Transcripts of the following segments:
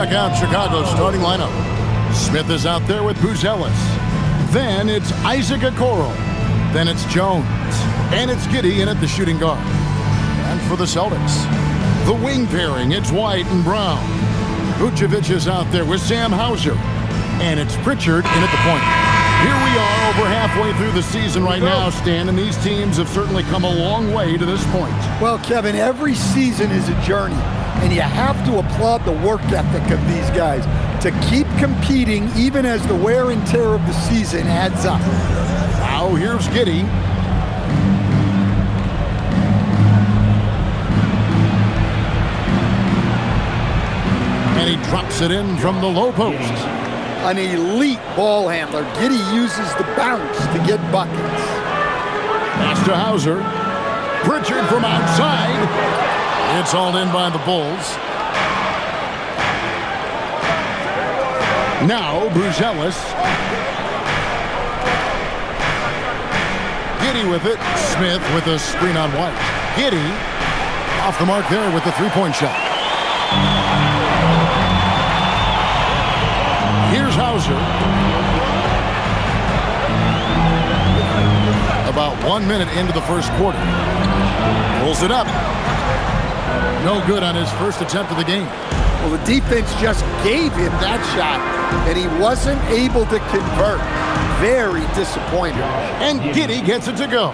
Check out Chicago's starting lineup. Smith is out there with Buzelis. Then it's Isaac Okoro. Then it's Jones. And it's Giddey in at the shooting guard. And for the Celtics, the wing pairing, it's White and Brown. Vucevic is out there with Sam Hauser. And it's Pritchard in at the point. Here we are over halfway through the season right now, Stan, and these teams have certainly come a long way to this point. Well, Kevin, every season is a journey, and you have to applaud the work ethic of these guys to keep competing even as the wear and tear of the season adds up. Now here's Giddey. And he drops it in from the low post. An elite ball handler. Giddey uses the bounce to get buckets. Pass to Hauser. Pritchard from outside. It's hauled in by the Bulls. Now Buzelis. Giddey with it. Smith with a screen on White. Giddey off the mark there with the three-point shot. Here's Hauser. About 1 minute into the first quarter. Pulls it up. No good on his first attempt of the game. Well, the defense just gave him that shot, and he wasn't able to convert. Very disappointed. And Giddey gets it to go.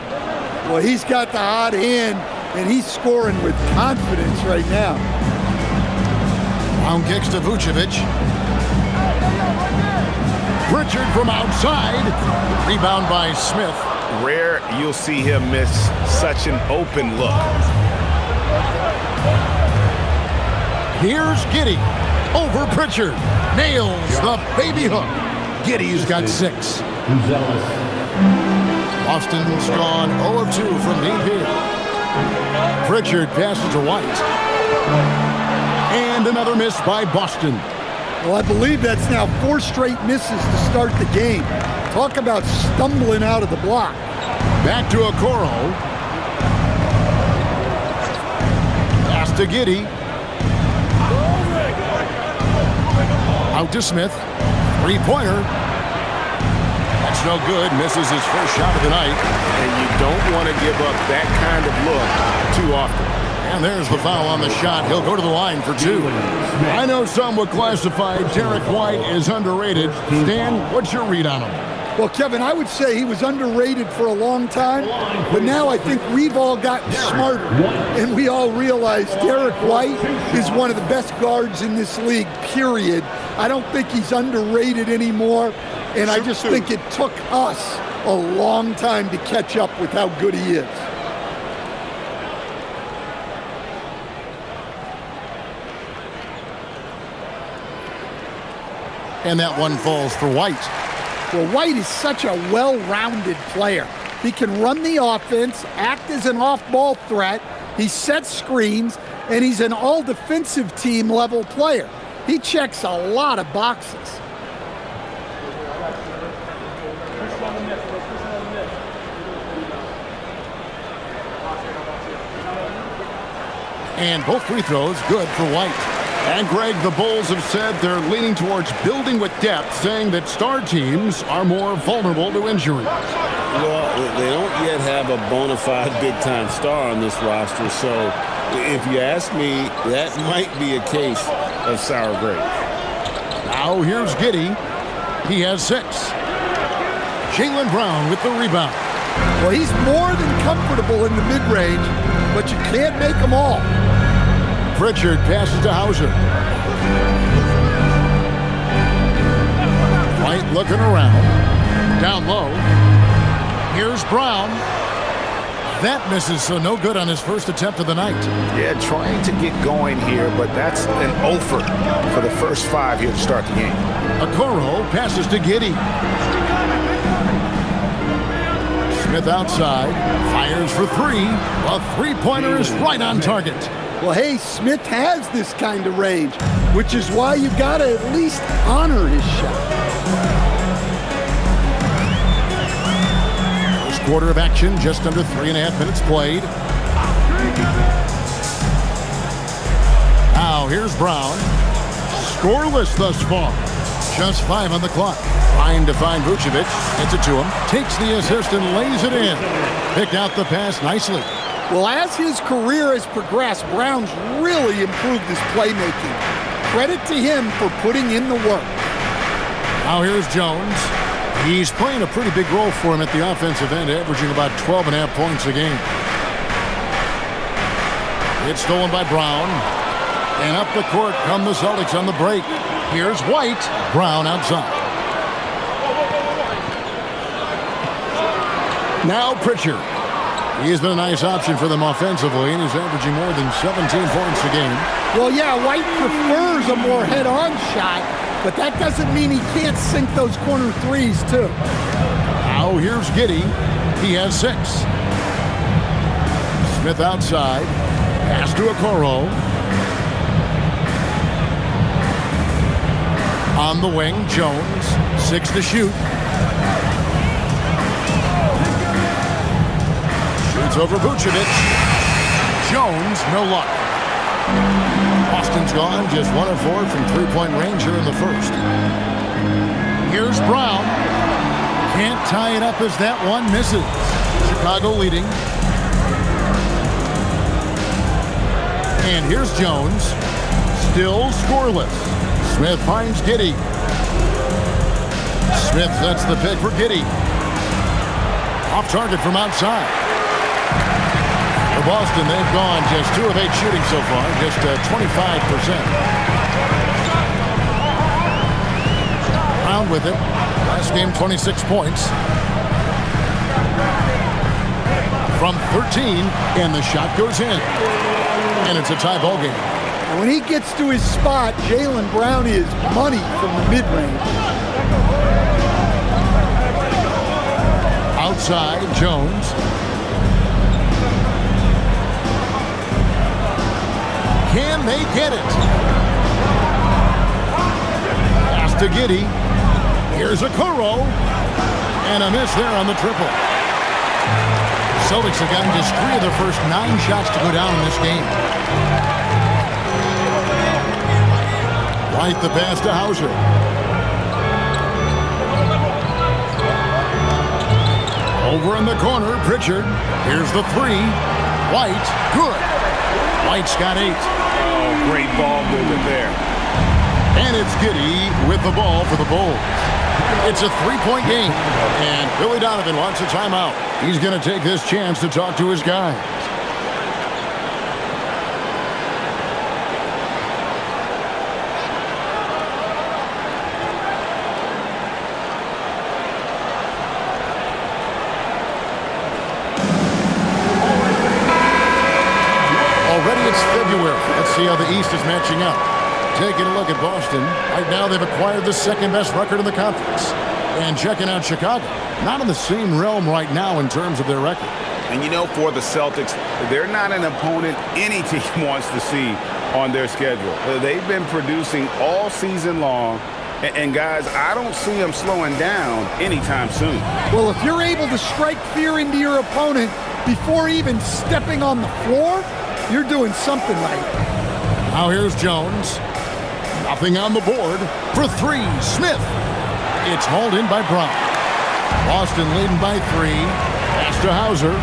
Well, he's got the hot hand, and he's scoring with confidence right now. Brown kicks to Vucevic. Pritchard from outside. Rebound by Smith. Rare you'll see him miss such an open look. Here's Giddey. Over Pritchard. Nails the baby hook. Giddey's got 6. Boston's gone 0 of 2 from deep here. Pritchard passes to White. And another miss by Boston. Well, I believe that's now 4 straight misses to start the game. Talk about stumbling out of the block. Back to Okoro. Pass to Giddey. Out to Smith. Three-pointer. That's no good. Misses his first shot of the night. And you don't want to give up that kind of look too often. And there's the foul on the shot. He'll go to the line for 2. I know some would classify Derek White as underrated. Stan, what's your read on him? Well, Kevin, I would say he was underrated for a long time, but now I think we've all gotten smarter, and we all realize Derek White is one of the best guards in this league, period. I don't think he's underrated anymore, and I just think it took us a long time to catch up with how good he is. And that one falls for White. Well, White is such a well-rounded player. He can run the offense, act as an off-ball threat, he sets screens, and he's an all-defensive team level player. He checks a lot of boxes. And both free throws good for White. And Greg, the Bulls have said they're leaning towards building with depth, saying that star teams are more vulnerable to injury. Well, they don't yet have a bona fide big-time star on this roster, so if you ask me, that might be a case of sour grapes. Now here's Giddey. He has 6. Jaylen Brown with the rebound. Well, he's more than comfortable in the mid-range, but you can't make them all. Pritchard passes to Hauser. White looking around. Down low. Here's Brown. That misses, so no good on his first attempt of the night. Yeah, trying to get going here, but that's an offer for the first 5 here to start the game. Okoro passes to Giddey. Smith outside. Fires for 3. A three-pointer is right on target. Well, hey, Smith has this kind of range, which is why you've got to at least honor his shot. First quarter of action, just under 3.5 minutes played. Now here's Brown. scoreless thus far. Just 5 on the clock. Trying to find Vucevic. Gets it to him. Takes the assist and lays it in. Picked out the pass nicely. Well, as his career has progressed, Brown's really improved his playmaking. Credit to him for putting in the work. Now here's Jones. He's playing a pretty big role for him at the offensive end, averaging about 12.5 points a game. It's stolen by Brown. And up the court come the Celtics on the break. Here's White. Brown outside. Now Pritchard. He's been a nice option for them offensively, and he's averaging more than 17 points a game. Well, yeah, White prefers a more head-on shot, but that doesn't mean he can't sink those corner threes, too. Now here's Giddey. He has 6. Smith outside. Pass to Okoro. On the wing, Jones. 6 to shoot. Shoots over Vucevic. Jones, no luck. Boston's gone, just 1 of 4 from three-point range here in the first. Here's Brown. Can't tie it up as that one misses. Chicago leading. And here's Jones. Still scoreless. Smith finds Giddey. Smith sets the pick for Giddey. Off target from outside. For Boston, they've gone just 2 of 8 shooting so far, just 25%. Brown with it. Last game, 26 points. From 13, and the shot goes in. And it's a tie ball game. When he gets to his spot, Jaylen Brown is money from the mid-range. Outside, Jones. Can they get it? Pass to Giddey. Here's Okoro. And a miss there on the triple. Celtics have gotten just 3 of their first 9 shots to go down in this game. White the pass to Hauser. Over in the corner, Pritchard. Here's the 3. White, good. White's got 8. Oh, great ball movement there. And it's Giddey with the ball for the Bulls. It's a 3-point game, and Billy Donovan wants a timeout. He's going to take this chance to talk to his guys. Already it's February. Let's see how the East is matching up. Taking a look at Boston. Right now they've acquired the 2nd-best record in the conference. And checking out Chicago. Not in the same realm right now in terms of their record. And you know, for the Celtics, they're not an opponent any team wants to see on their schedule. They've been producing all season long. And guys, I don't see them slowing down anytime soon. Well, if you're able to strike fear into your opponent before even stepping on the floor, you're doing something right. Now here's Jones. Nothing on the board for 3. Smith. It's hauled in by Brown. Boston leading by 3. Pass to Hauser.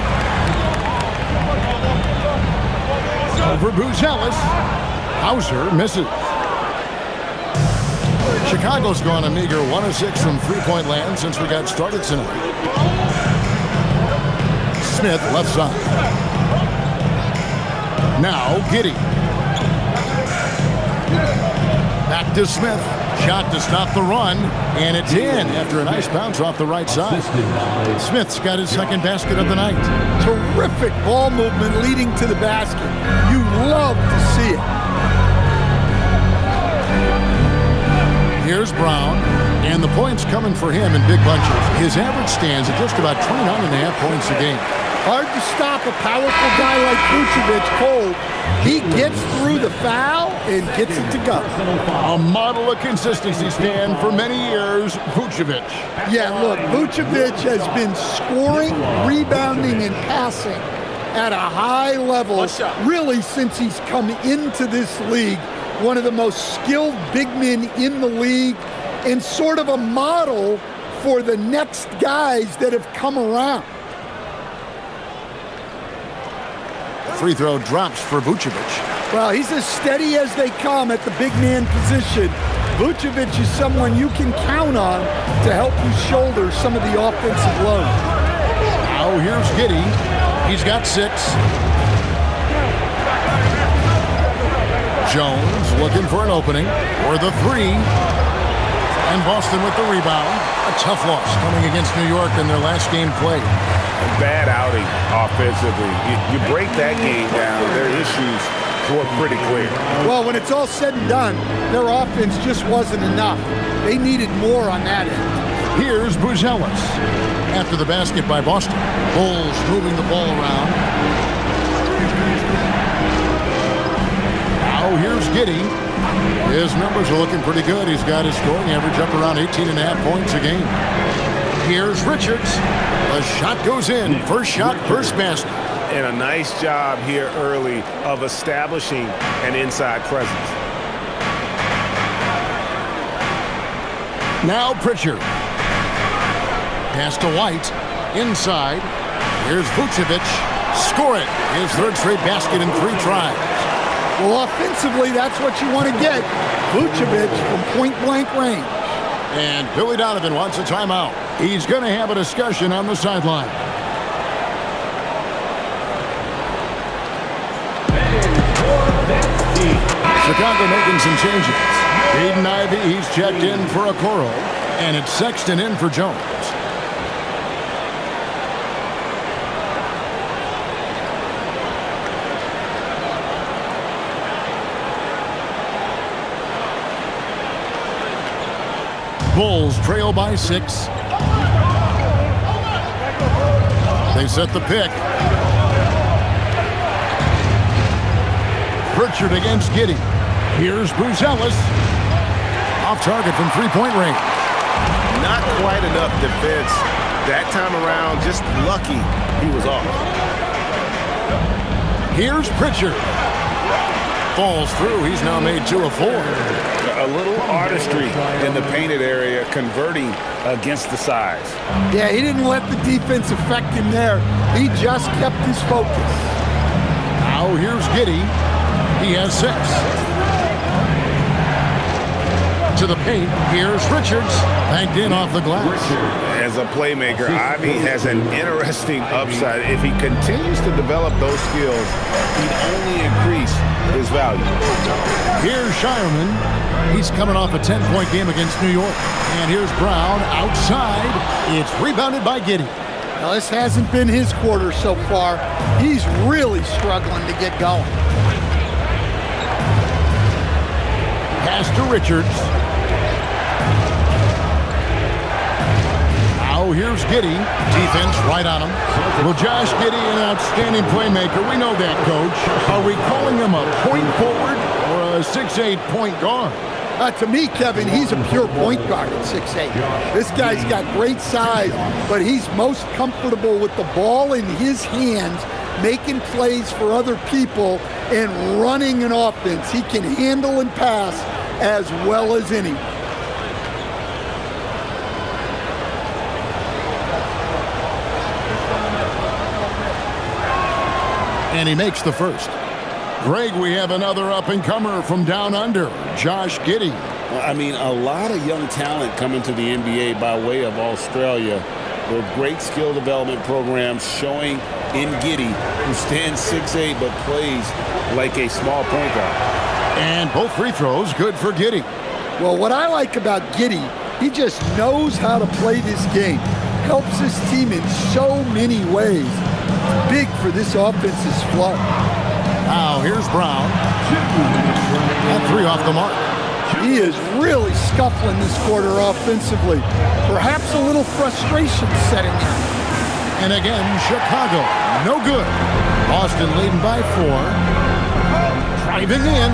Over Buzelis. Hauser misses. Chicago's gone a meager 1 of 6 from three-point land since we got started tonight. Smith left side. Now Giddey. Back to Smith. Shot to stop the run. And it's in after a nice bounce off the right side. Smith's got his 2nd basket of the night. Terrific ball movement leading to the basket. You love to see it. Here's Brown. And the points coming for him in big bunches. His average stands at just about 29.5 points a game. Hard to stop a powerful guy like Vucevic cold. He gets through the foul and gets it to go. A model of consistency, Stan, for many years, Vucevic. Yeah, look, Vucevic has been scoring, rebounding, and passing at a high level really since he's come into this league. one of the most skilled big men in the league and sort of a model for the next guys that have come around. Free throw drops for Vucevic. Well, he's as steady as they come at the big man position. Vucevic is someone you can count on to help you shoulder some of the offensive load. Now here's Giddey. He's got 6. Jones looking for an opening for the 3. And Boston with the rebound. A tough loss coming against New York in their last game played. A bad outing offensively. You break that game down, their issues were pretty clear. Well, when it's all said and done, their offense just wasn't enough. They needed more on that end. Here's Buzelis. After the basket by Boston. Bulls moving the ball around. Now here's Giddey. His numbers are looking pretty good. He's got his scoring average up around 18.5 points a game. Here's Richards. The shot goes in. First shot, first basket. And a nice job here early of establishing an inside presence. Now Pritchard. Pass to White. Inside. Here's Vucevic. Score it. His third straight basket in 3 tries. Well, offensively, that's what you want to get. Vucevic from point-blank range. And Billy Donovan wants a timeout. He's going to have a discussion on the sideline. Chicago making some changes. Aiden Ivey, he's checked in for Okoro. And it's Sexton in for Jones. Bulls trail by 6. They set the pick. Pritchard against Giddey. Here's Buzelis. Off target from 3-point range. Not quite enough defense that time around. Just lucky he was off. Here's Pritchard. Falls through. He's now made 2 of 4. A little artistry in the painted area, converting against the size. Yeah, he didn't let the defense affect him there. He just kept his focus. Now here's Giddey. He has 6. To the paint. Here's Richards. Banked in off the glass. As a playmaker, Ivey has an interesting upside. If he continues to develop those skills, he'd only increase his value. Here's Shireman. He's coming off a 10-point game against New York. And here's Brown outside. It's rebounded by Giddey. Now, this hasn't been his quarter so far. He's really struggling to get going. Pass to Richards. Now here's Giddey. Defense right on him. Well, Josh Giddey, an outstanding playmaker. We know that, Coach. Are we calling him a point forward or a 6'8" point guard? To me, Kevin, he's a pure point guard at 6'8". This guy's got great size, but he's most comfortable with the ball in his hands, making plays for other people and running an offense. He can handle and pass as well as anyone. And he makes the first. Greg, we have another up-and-comer from down under, Josh Giddey. I mean, a lot of young talent coming to the NBA by way of Australia. With great skill development programs showing in Giddey, who stands 6'8", but plays like a small point guard. And both free throws good for Giddey. Well, what I like about Giddey, he just knows how to play this game. Helps his team in so many ways. Big for this offense's flow. Now here's Brown. And 3 off the mark. He is really scuffling this quarter offensively. Perhaps a little frustration setting in. And again, Chicago, no good. Boston leading by 4. Driving in.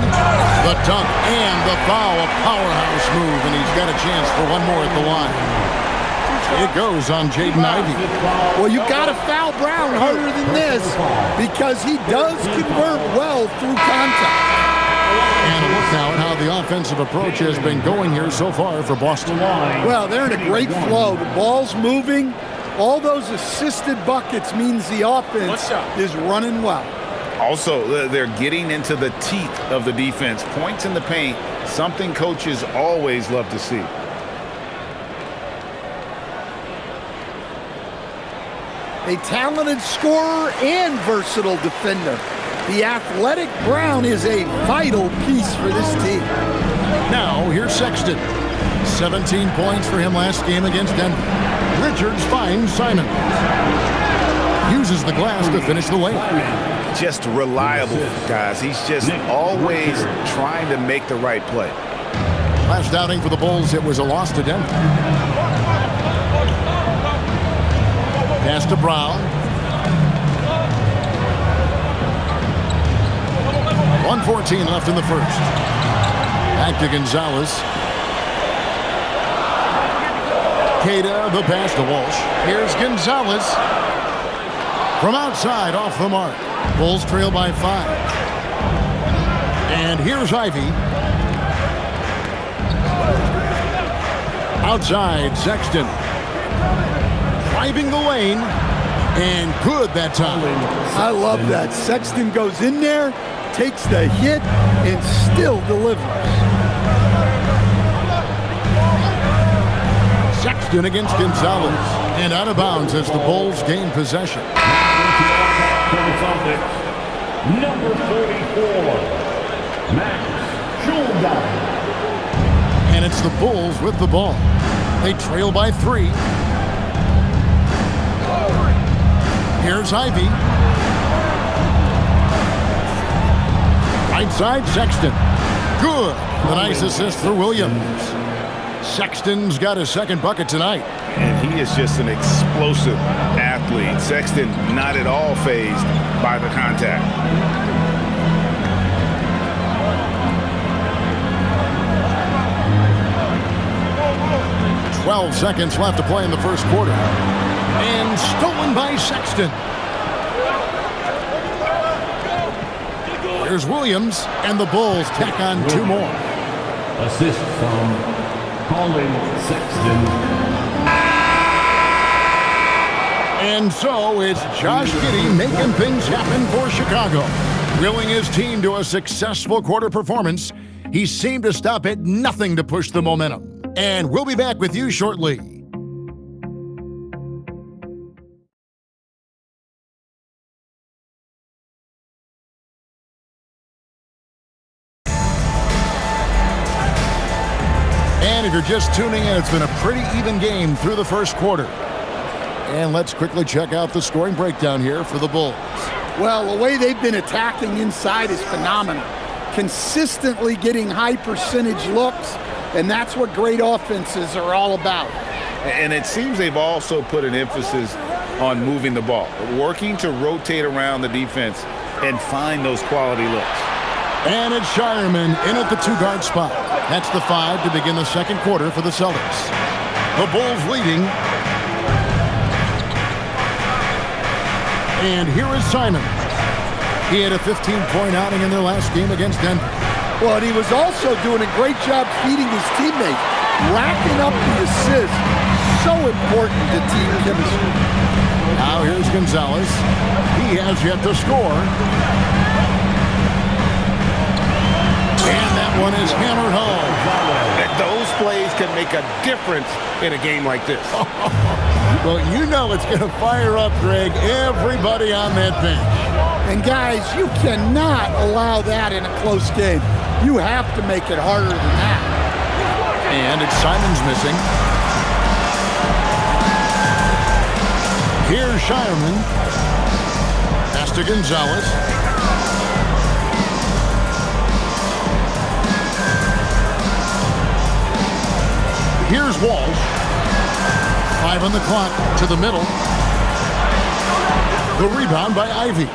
The dunk and the foul, a powerhouse move, and he's got a chance for one more at the line. It goes on Jaden Ivey. Well, you got to foul Brown harder than this because he does convert well through contact. And a look now at how the offensive approach has been going here so far for Boston. Well, they're in a great flow. The ball's moving. All those assisted buckets means the offense is running well. Also, they're getting into the teeth of the defense. Points in the paint, something coaches always love to see. A talented scorer and versatile defender. The athletic Brown is a vital piece for this team. Now, here's Sexton. 17 points for him last game against Denver. Richards finds Simon. Uses the glass to finish the lane. Just reliable, guys. He's just always trying to make the right play. Last outing for the Bulls, it was a loss to Denver. Pass to Brown. 1:14 left in the first. Back to Gonzalez. Queta, the pass to Walsh. Here's Gonzalez. From outside, off the mark. Bulls trail by 5. And here's Ivy. Outside, Sexton. Driving the lane. And good that time. I love that. Sexton goes in there, takes the hit, and still delivers. Sexton against Gonzalez. And out of bounds as the Bulls gain possession. Number 44, Max Schulman. And it's the Bulls with the ball. They trail by 3. Here's Ivy. Right side, Sexton. Good. The nice assist for Williams. Sexton's got his second bucket tonight. And he is just an explosive athlete. Sexton not at all fazed by the contact. 12 seconds left to play in the first quarter. And stolen by Sexton. Here's Williams, and the Bulls tack on 2 more. Assist from Colin Sexton. And so it's Josh Giddey making things happen for Chicago. Willing his team to a successful quarter performance, he seemed to stop at nothing to push the momentum. And we'll be back with you shortly. And if you're just tuning in, it's been a pretty even game through the first quarter. And let's quickly check out the scoring breakdown here for the Bulls. Well, the way they've been attacking inside is phenomenal. Consistently getting high percentage looks, and that's what great offenses are all about. And it seems they've also put an emphasis on moving the ball, working to rotate around the defense and find those quality looks. And it's Shireman in at the 2-guard spot. That's the 5 to begin the second quarter for the Celtics. The Bulls leading. And here is Simon. He had a 15-point outing in their last game against Denver. Well, and he was also doing a great job feeding his teammates, racking up the assists. So important to team chemistry. Now here's Gonzalez. He has yet to score. And that one is hammered home. Those plays can make a difference in a game like this. Well, you know it's going to fire up, Greg, everybody on that bench. And guys, you cannot allow that in a close game. You have to make it harder than that. And it's Simon's missing. Here's Shireman. Pass to Gonzalez. Here's Walsh. 5 on the clock to the middle. The rebound by Ivy.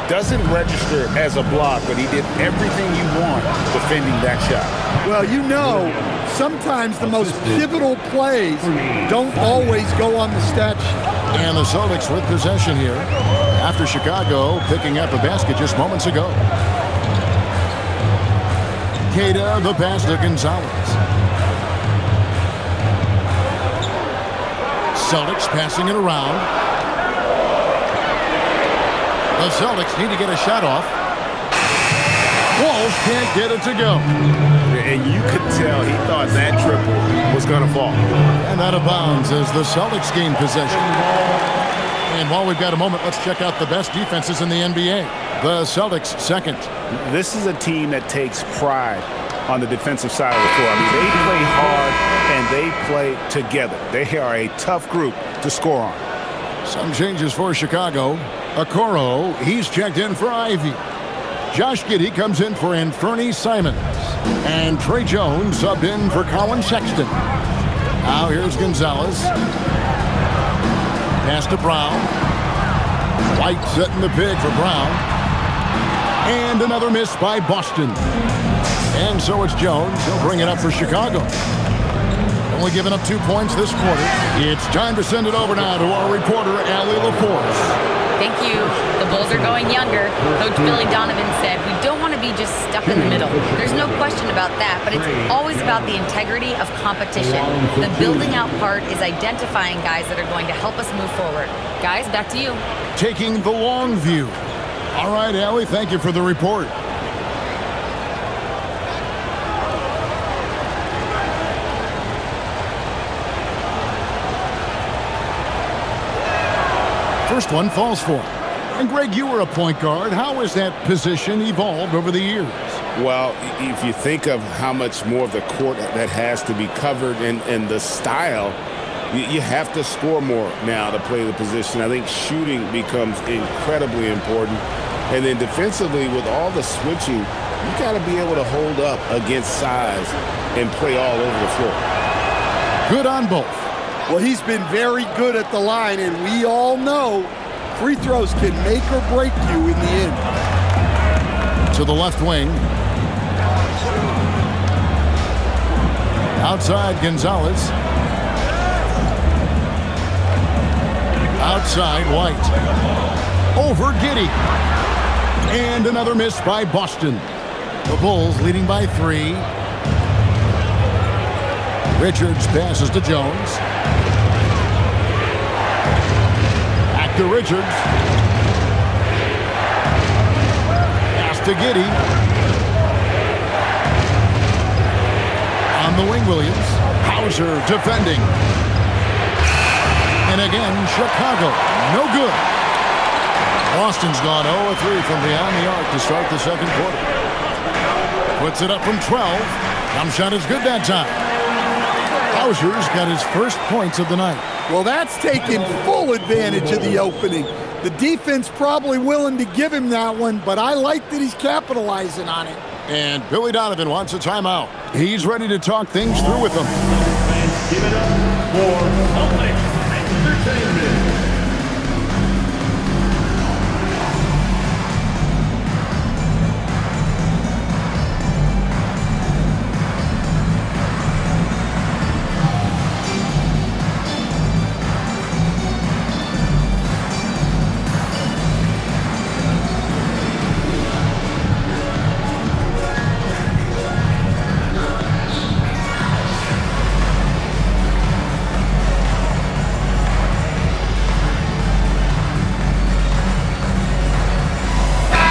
Doesn't register as a block, but he did everything you want defending that shot. Well, you know, sometimes the most pivotal plays don't always go on the stat sheet. And the Celtics with possession here after Chicago picking up a basket just moments ago. Queta, the pass to Gonzalez. Celtics passing it around. The Celtics need to get a shot off. Walsh can't get it to go. And you could tell he thought that triple was going to fall. And out of bounds as the Celtics gain possession. And while we've got a moment, let's check out the best defenses in the NBA. The Celtics second. This is a team that takes pride on the defensive side of the floor. I mean, they play hard and they play together. They are a tough group to score on. Some changes for Chicago. Okoro, he's checked in for Ivy. Josh Giddey comes in for Anthony Simons. And Trey Jones subbed in for Colin Sexton. Now here's Gonzalez. Pass to Brown. White setting the pick for Brown. And another miss by Boston. And so it's Jones. He'll bring it up for Chicago. Only giving up 2 points this quarter. It's time to send it over now to our reporter, Allie LaForce. Thank you. The Bulls are going younger. Coach Billy Donovan said, we don't want to be just stuck in the middle. There's no question about that, but it's always about the integrity of competition. The building out part is identifying guys that are going to help us move forward. Guys, back to you. Taking the long view. All right, Allie, thank you for the report. First one falls for him. And Greg, you were a point guard. How has that position evolved over the years? Well, if you think of how much more of the court that has to be covered and the style, you have to score more now to play the position. I think shooting becomes incredibly important. And then defensively, with all the switching, you got to be able to hold up against size and play all over the floor. Good on both. Well, he's been very good at the line, and we all know free throws can make or break you in the end. To the left wing. Outside, Gonzalez. Outside, White. Over Giddey. And another miss by Boston. The Bulls leading by 3. Richards passes to Jones. Back to Richards. Pass to Giddey. On the wing, Williams. Hauser defending. And again, Chicago. No good. Boston's gone 0-3 from beyond the arc to start the second quarter. Puts it up from 12. Jump shot is good that time. Hauser's got his first points of the night. Well, that's taking full advantage of the opening. The defense probably willing to give him that one, but I like that he's capitalizing on it. And Billy Donovan wants a timeout. He's ready to talk things through with them. Fans, give it up for Celtics Entertainment.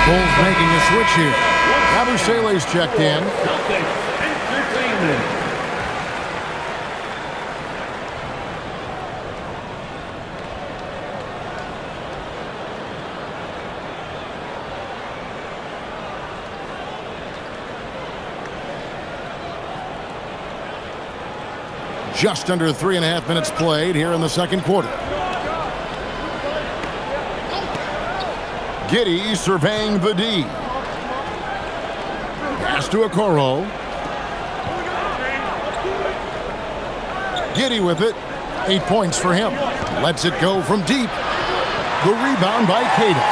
Bulls making a switch here. Abusele's checked in. Celtics Entertainment. Just under 3.5 minutes played here in the second quarter. Giddey surveying the D. Pass to Okoro. Giddey with it. 8 points for him. Lets it go from deep. The rebound by Queta.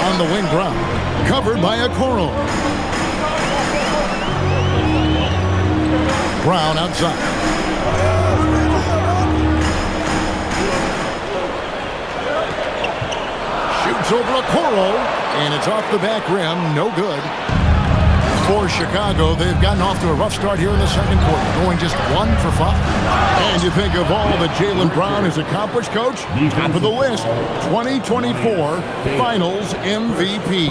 On the wing, Brown. Covered by Okoro. Brown outside. Shoots over Okoro. And it's off the back rim. No good. For Chicago, they've gotten off to a rough start here in the second quarter, going just 1 for 5. And you think of all that Jaylen Brown has accomplished, Coach? Top of the list, 2024 Finals MVP.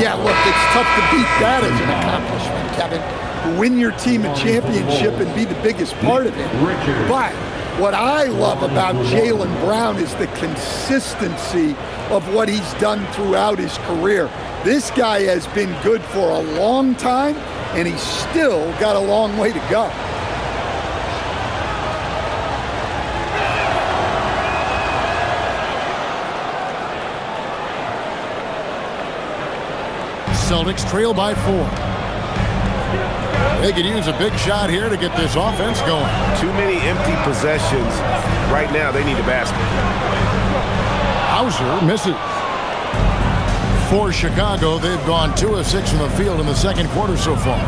Yeah, look, it's tough to beat that as an accomplishment, Kevin. To win your team a championship and be the biggest part of it. But what I love about Jaylen Brown is the consistency of what he's done throughout his career. This guy has been good for a long time, and he's still got a long way to go. Celtics trail by 4. They could use a big shot here to get this offense going. Too many empty possessions. Right now, they need a basket. Hauser misses. For Chicago, they've gone 2 of 6 from the field in the second quarter so far.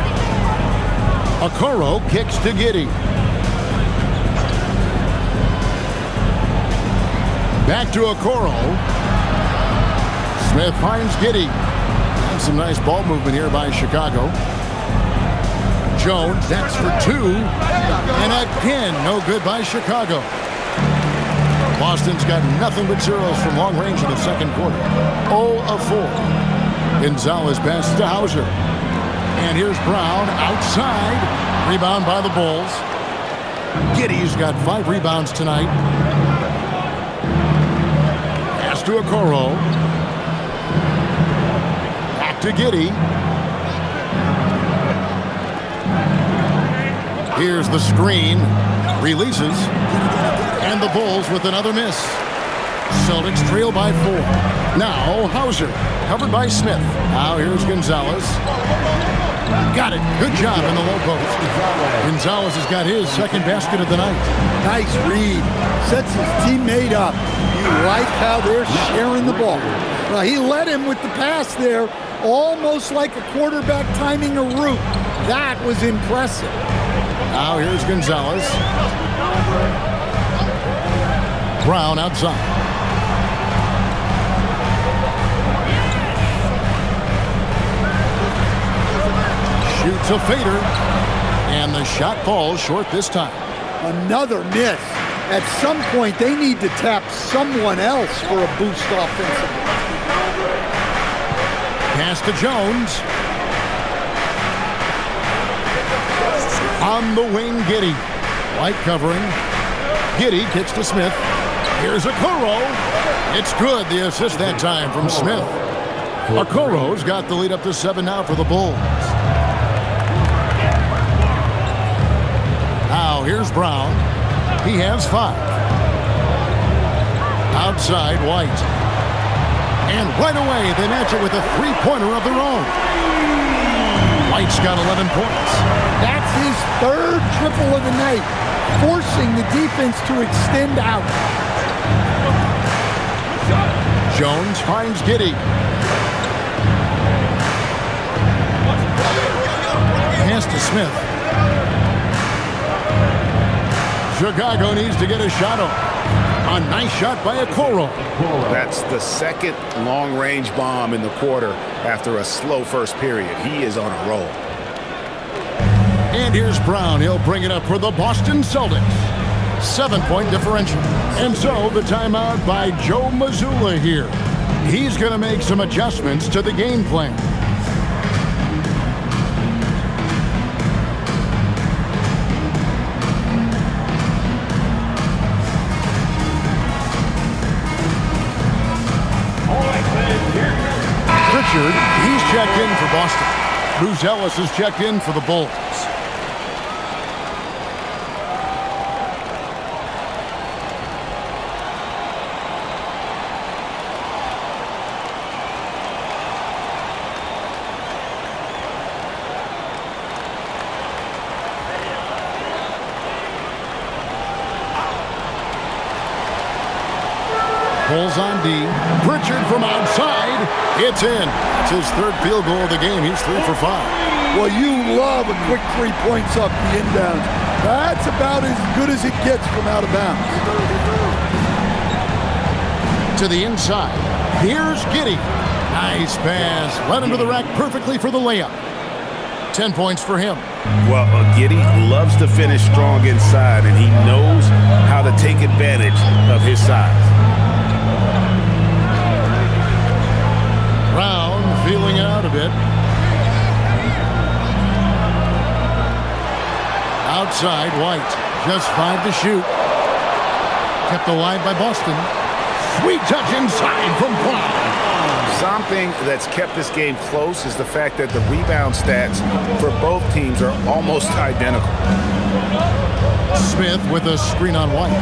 Okoro kicks to Giddey. Back to Okoro. Smith finds Giddey. Some nice ball movement here by Chicago. Jones, that's for 2. And again, no good by Chicago. Boston's got nothing but zeros from long range in the second quarter. 0 of 4. Gonzalez passes to Hauser. And here's Brown outside. Rebound by the Bulls. Giddey's got 5 rebounds tonight. Pass to Okoro. Back to Giddey. Here's the screen. Releases. And the Bulls with another miss. Celtics trail by 4. Now Hauser, covered by Smith. Now here's Gonzalez. Got it. Good job in the low post. Gonzalez has got his second basket of the night. Nice read. Sets his teammate up. You like how they're sharing the ball. Now, he led him with the pass there, almost like a quarterback timing a route. That was impressive. Now here's Gonzalez. Brown outside. Shoots a fader. And the shot falls short this time. Another miss. At some point, they need to tap someone else for a boost offensively. Pass to Jones. On the wing, Giddey. White covering. Giddey kicks to Smith. Here's Okoro. It's good. The assist that time from Smith. Okoro's got the lead up to 7 now for the Bulls. Now here's Brown. He has 5. Outside, White. And right away, they match it with a 3-pointer of their own. White's got 11 points. That's his 3rd triple of the night, forcing the defense to extend out. Jones finds Giddey. Pass to Smith. Chicago needs to get a shot off. A nice shot by Okoro. That's the second long-range bomb in the quarter after a slow first period. He is on a roll. And here's Brown. He'll bring it up for the Boston Celtics. 7-point differential. And so the timeout by Joe Mazzulla here. He's going to make some adjustments to the game plan. He's checked in for Boston. Ellis is checked in for the Bulls. Bulls on D. Pritchard from outside. It's in. It's his 3rd field goal of the game. He's 3 for 5. Well, you love a quick 3 points off the inbound. That's about as good as it gets from out of bounds. To the inside. Here's Giddey. Nice pass. Led into the rack perfectly for the layup. 10 points for him. Well, Giddey loves to finish strong inside, and he knows how to take advantage of his size. Brown feeling it out a bit. Outside, White. Just 5 to shoot. Kept alive by Boston. Sweet touch inside from Brown. Something that's kept this game close is the fact that the rebound stats for both teams are almost identical. Smith with a screen on White.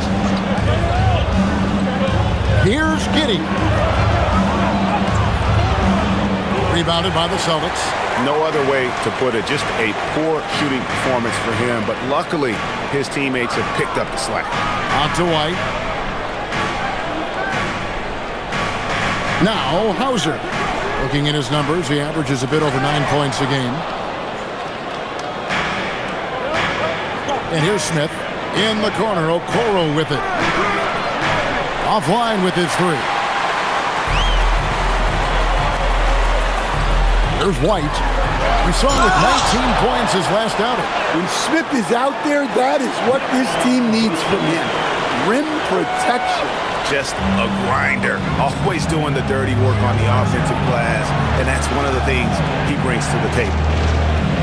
Here's Giddey. Rebounded by the Celtics. No other way to put it. Just a poor shooting performance for him. But luckily, his teammates have picked up the slack. Out to White. Now, Hauser. Looking at his numbers, he averages a bit over 9 points a game. And here's Smith. In the corner, Okoro with it. Offline with his 3. There's White. We saw him with 19 points his last outing. When Smith is out there, that is what this team needs from him. Rim protection. Just a grinder. Always doing the dirty work on the offensive glass, and that's one of the things he brings to the table.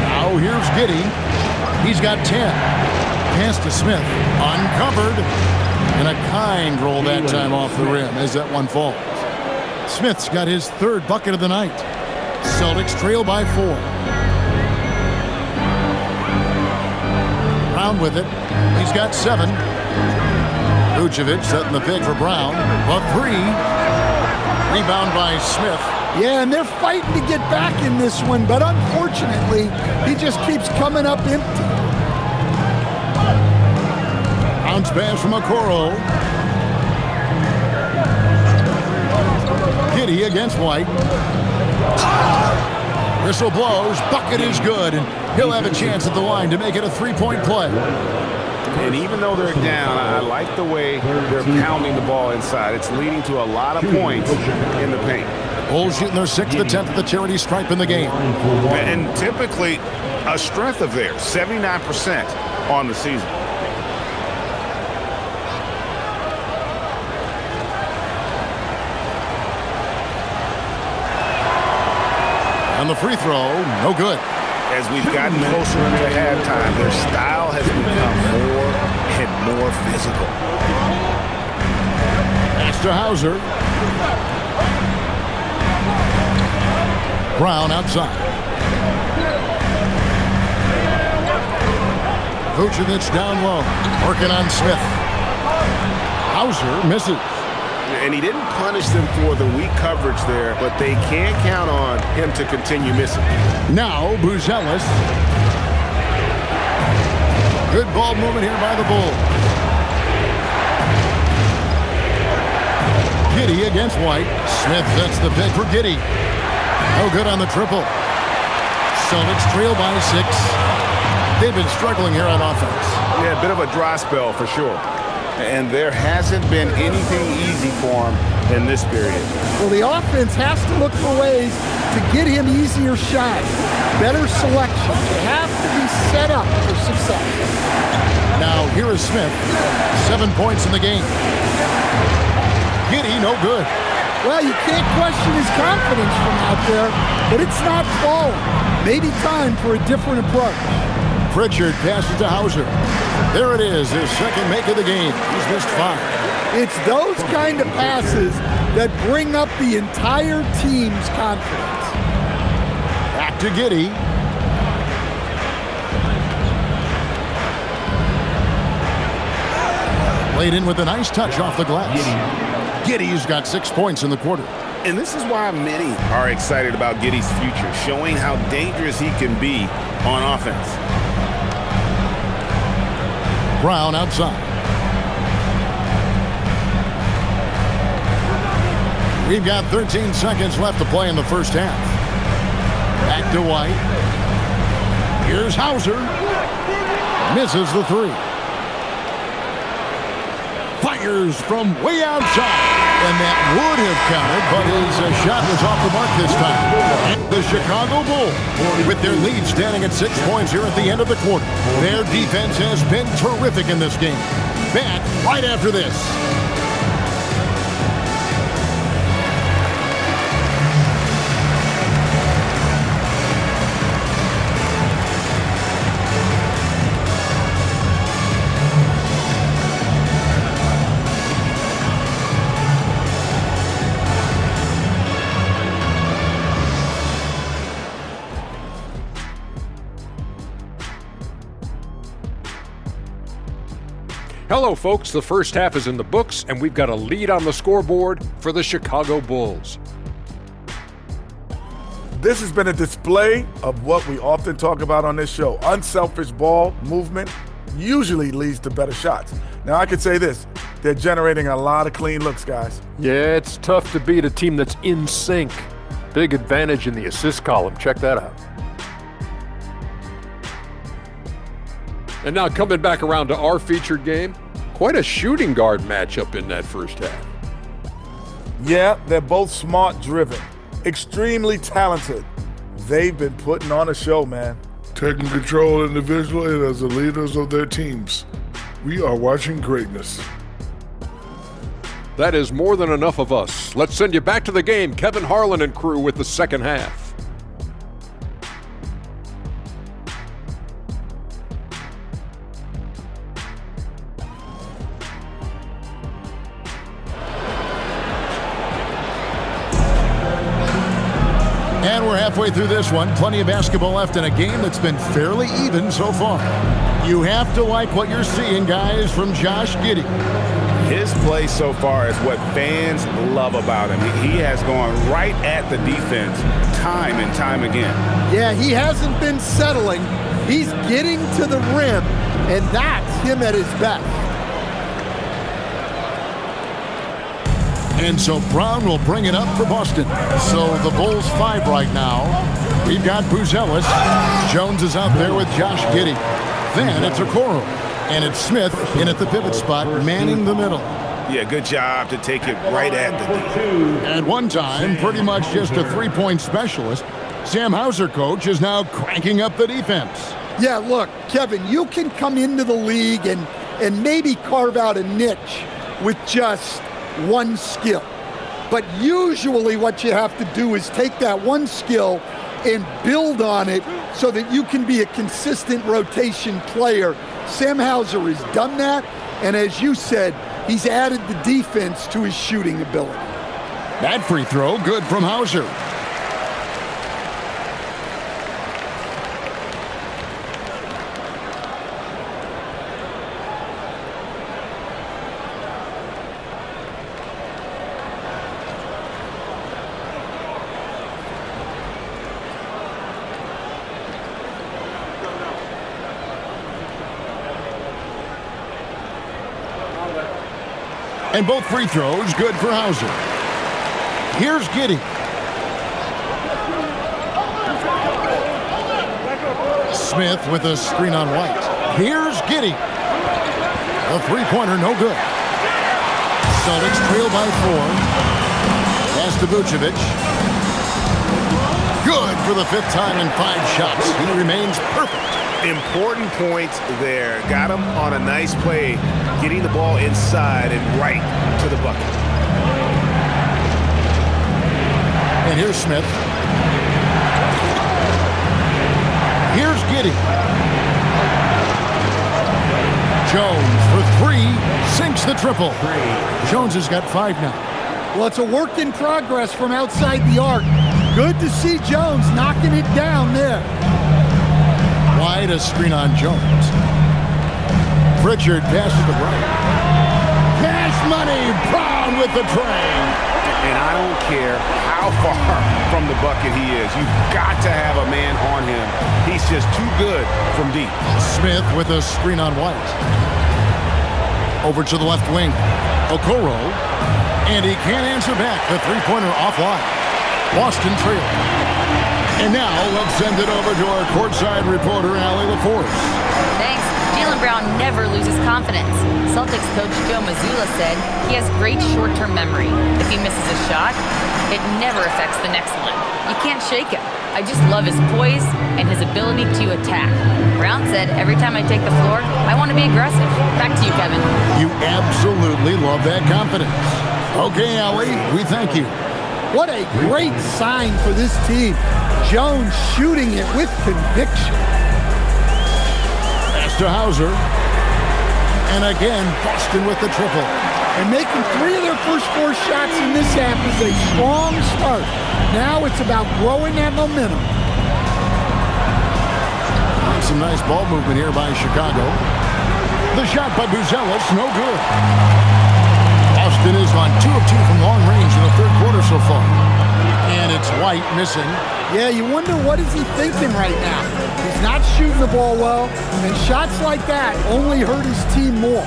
Now here's Giddey. He's got 10. Pass to Smith. Uncovered. And a kind roll that time off the rim as that one falls. Smith's got his 3rd bucket of the night. Celtics trail by 4. Brown with it. He's got 7. Vucevic setting the pick for Brown. But 3. Rebound by Smith. Yeah, and they're fighting to get back in this one, but unfortunately, he just keeps coming up empty. Bounce pass from Okoro. Giddey against White. Whistle blows. Bucket is good, and he'll have a chance at the line to make it a 3-point play. And even though they're down, I like the way they're pounding the ball inside. It's leading to a lot of points in the paint. Bulls shooting their 6th attempt at the charity stripe in the game. And typically a strength of theirs, 79% on the season. And the free throw, no good. As we've gotten closer into halftime, their style has become more and more physical. Pass to Hauser. Brown outside. Vucevic down low. Working on Smith. Hauser misses. And he didn't punish them for the weak coverage there, but they can't count on him to continue missing. Now, Buzelis. Good ball movement here by the Bulls. Giddey against White. Smith sets the pick for Giddey. No good on the triple. Celtics trail by 6. They've been struggling here on offense. Yeah, a bit of a dry spell for sure. And there hasn't been anything easy for him in this period. Well, the offense has to look for ways to get him easier shots, better selection. They have to be set up for success. Now, here is Smith. 7 points in the game. Giddey, no good. Well, you can't question his confidence from out there, but it's not falling. Maybe time for a different approach. Pritchard passes to Hauser. There it is, his 2nd make of the game. He's missed 5. It's those kind of passes that bring up the entire team's confidence. Back to Giddey. Played in with a nice touch off the glass. Giddey's got 6 points in the quarter. And this is why many are excited about Giddey's future, showing how dangerous he can be on offense. Brown outside. We've got 13 seconds left to play in the first half. Back to White. Here's Hauser. Misses the 3. Fires from way outside. And that would have counted, but his shot was off the mark this time. And the Chicago Bulls, with their lead standing at 6 points here at the end of the quarter. Their defense has been terrific in this game. Back right after this. Hello, folks. The first half is in the books, and we've got a lead on the scoreboard for the Chicago Bulls. This has been a display of what we often talk about on this show. Unselfish ball movement usually leads to better shots. Now, I could say this. They're generating a lot of clean looks, guys. Yeah, it's tough to beat a team that's in sync. Big advantage in the assist column. Check that out. And now coming back around to our featured game, quite a shooting guard matchup in that first half. Yeah, they're both smart-driven, extremely talented. They've been putting on a show, man. Taking control individually and as the leaders of their teams. We are watching greatness. That is more than enough of us. Let's send you back to the game. Kevin Harlan and crew with the second half. And we're halfway through this one. Plenty of basketball left in a game that's been fairly even so far. You have to like what you're seeing, guys, from Josh Giddey. His play so far is what fans love about him. He has gone right at the defense time and time again. Yeah, he hasn't been settling. He's getting to the rim, and that's him at his best. And so Brown will bring it up for Boston. So the Bulls 5 right now. We've got Buzelis. Jones is out there with Josh Giddey. Then it's Okoro. And it's Smith in at the pivot spot, manning the middle. Yeah, good job to take it right at the At one time, pretty much just a three-point specialist, Sam Hauser, coach, is now cranking up the defense. Yeah, look, Kevin, you can come into the league and maybe carve out a niche with just one skill. But usually what you have to do is take that one skill and build on it so that you can be a consistent rotation player. Sam Hauser has done that, and as you said, he's added the defense to his shooting ability. That free throw, good from Hauser. And both free throws good for Hauser. Here's Giddey. Smith with a screen on White. Here's Giddey. A three-pointer, no good. Celtics trail by 4. Pass to Vucevic. Good for the 5th time in 5 shots. He remains perfect. important points there. Got him on a nice play, getting the ball inside and right to the bucket. And here's Smith. Here's Giddey. Jones for 3, sinks the triple. Jones has got 5 now. Well, it's a work in progress from outside the arc. Good to see Jones knocking it down there. Wide, a screen on Jones. Pritchard passes to Brown. Cash money, Brown with the train. And I don't care how far from the bucket he is. You've got to have a man on him. He's just too good from deep. Smith with a screen on White. Over to the left wing. Okoro. And he can't answer back. The three-pointer offline. Boston trail. And now let's send it over to our courtside reporter, Allie LaForce. Thanks. Jalen Brown never loses confidence. Celtics coach Joe Mazzulla said he has great short-term memory. If he misses a shot, it never affects the next one. You can't shake him. I just love his poise and his ability to attack. Brown said, every time I take the floor, I want to be aggressive. Back to you, Kevin. You absolutely love that confidence. Okay, Allie, we thank you. What a great sign for this team. Jones shooting it with conviction. Pass to Hauser. And again, Boston with the triple. And making 3 of their first 4 shots in this half is a strong start. Now it's about growing that momentum. Some nice ball movement here by Chicago. The shot by Buzelis, no good. Boston is on 2 of 2 from long range in the third quarter so far. And it's White missing. Yeah, you wonder what is he thinking right now. He's not shooting the ball well, and shots like that only hurt his team more.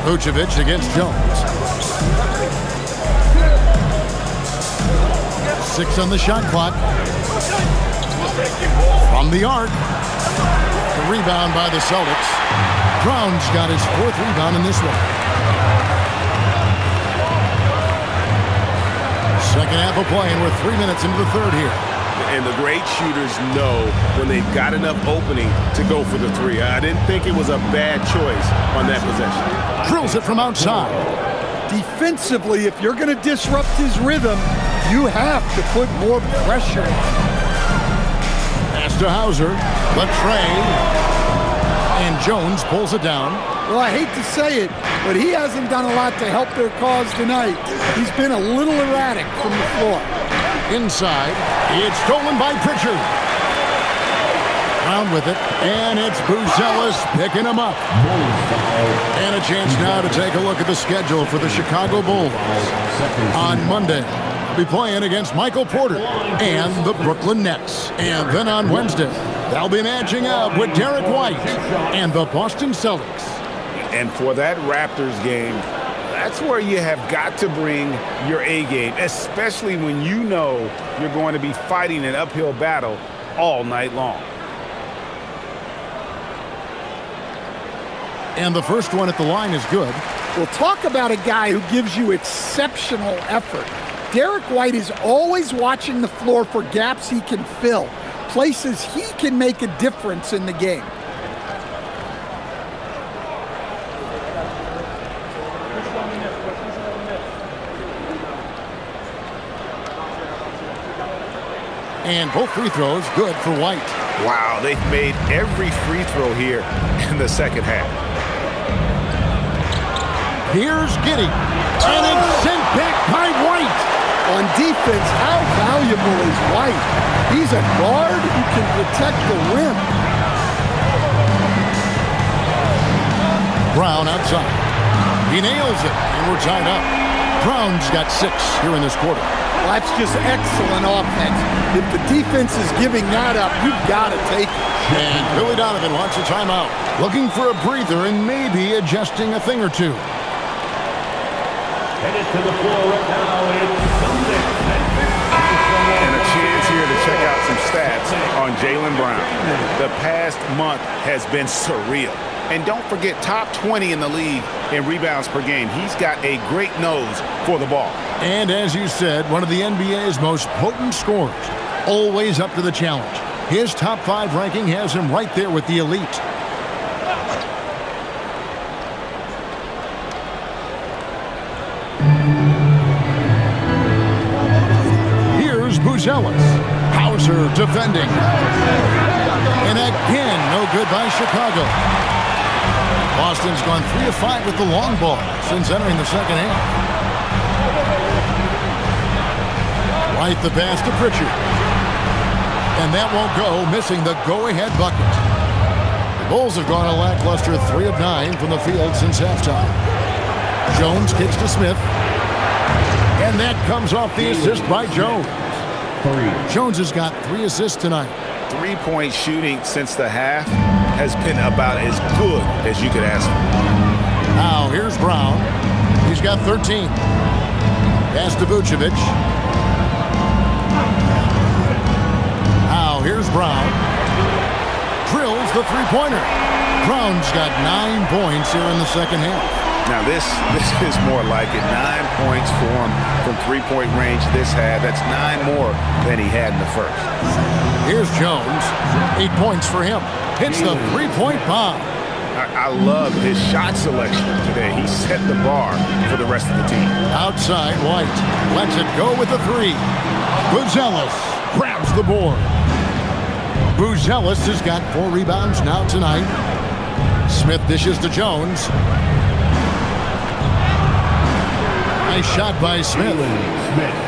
Vucevic against Jones. 6 on the shot clock. From the arc. The rebound by the Celtics. Brown's got his 4th rebound in this one. Second half of play, and we're 3 minutes into the third here. And the great shooters know when they've got enough opening to go for the 3. I didn't think it was a bad choice on that possession. Drills it from outside. Defensively, if you're going to disrupt his rhythm, you have to put more pressure. Pass to Hauser. The trade. And Jones pulls it down. Well, I hate to say it, but he hasn't done a lot to help their cause tonight. He's been a little erratic from the floor. Inside, it's stolen by Pritchard. Brown with it, and it's Buzelis picking him up. And a chance now to take a look at the schedule for the Chicago Bulls. On Monday, they'll be playing against Michael Porter and the Brooklyn Nets. And then on Wednesday, they'll be matching up with Derek White and the Boston Celtics. And for that Raptors game, that's where you have got to bring your A game, especially when you know you're going to be fighting an uphill battle all night long. And the first one at the line is good. Well, talk about a guy who gives you exceptional effort. Derek White is always watching the floor for gaps he can fill, places he can make a difference in the game. And both free throws good for White. Wow, they've made every free throw here in the second half. Here's Giddey. And it's sent back by White. On defense, how valuable is White? He's a guard who can protect the rim. Brown outside. He nails it, and we're tied up. Brown's got 6 here in this quarter. Well, that's just excellent offense. If the defense is giving that up, you've got to take it. And Billy Donovan wants a timeout. Looking for a breather and maybe adjusting a thing or two. Headed to the floor right now is Celtics. And a chance here to check out some stats on Jaylen Brown. The past month has been surreal. And don't forget, top 20 in the league in rebounds per game. He's got a great nose for the ball. And as you said, one of the NBA's most potent scorers. Always up to the challenge. His top 5 ranking has him right there with the elite. Here's Buzelis. Hauser defending. And again, no good by Chicago. Boston's gone 3 of 5 with the long ball since entering the second half. Right the pass to Pritchard. And that won't go, missing the go-ahead bucket. The Bulls have gone a lackluster 3 of 9 from the field since halftime. Jones kicks to Smith. And that comes off the assist by Jones. Jones has got 3 assists tonight. 3-point shooting since the half has been about as good as you could ask for. Now here's Brown. He's got 13. Pass to Vucevic. Now here's Brown. drills the three-pointer. Brown's got 9 points here in the second half. Now this is more like it. 9 points for him from three-point range this half. That's 9 more than he had in the first. Here's Jones. 8 points for him. Hits the three-point bomb. I love his shot selection today. He set the bar for the rest of the team. Outside, White lets it go with the three. Buzelis grabs the board. Buzelis has got 4 rebounds now tonight. Smith dishes to Jones. Nice shot by Smith.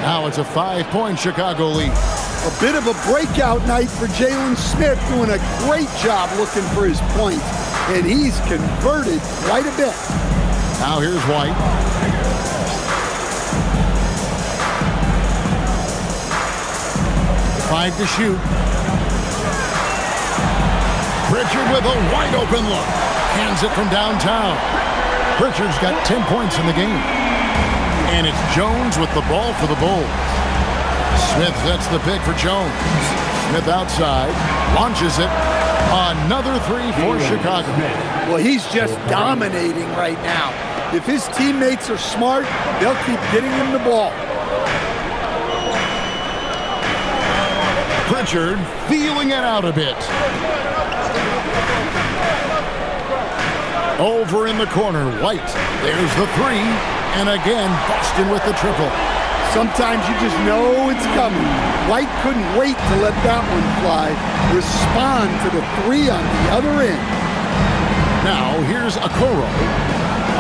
Now it's a 5-point Chicago lead. A bit of a breakout night for Jalen Smith, doing a great job looking for his points, and he's converted quite a bit. Now here's White. Five to shoot. Pritchard with a wide open look. Hands it from downtown. Pritchard's got 10 points in the game. And it's Jones with the ball for the Bulls. Smith sets the pick for Jones. Smith outside, launches it. Another three for Chicago. Well, he's just dominating right now. If his teammates are smart, they'll keep getting him the ball. Pritchard feeling it out a bit. Over in the corner, White. There's the three. And again, Boston with the triple. Sometimes you just know it's coming. White couldn't wait to let that one fly. Respond to the three on the other end. Now, here's Okoro.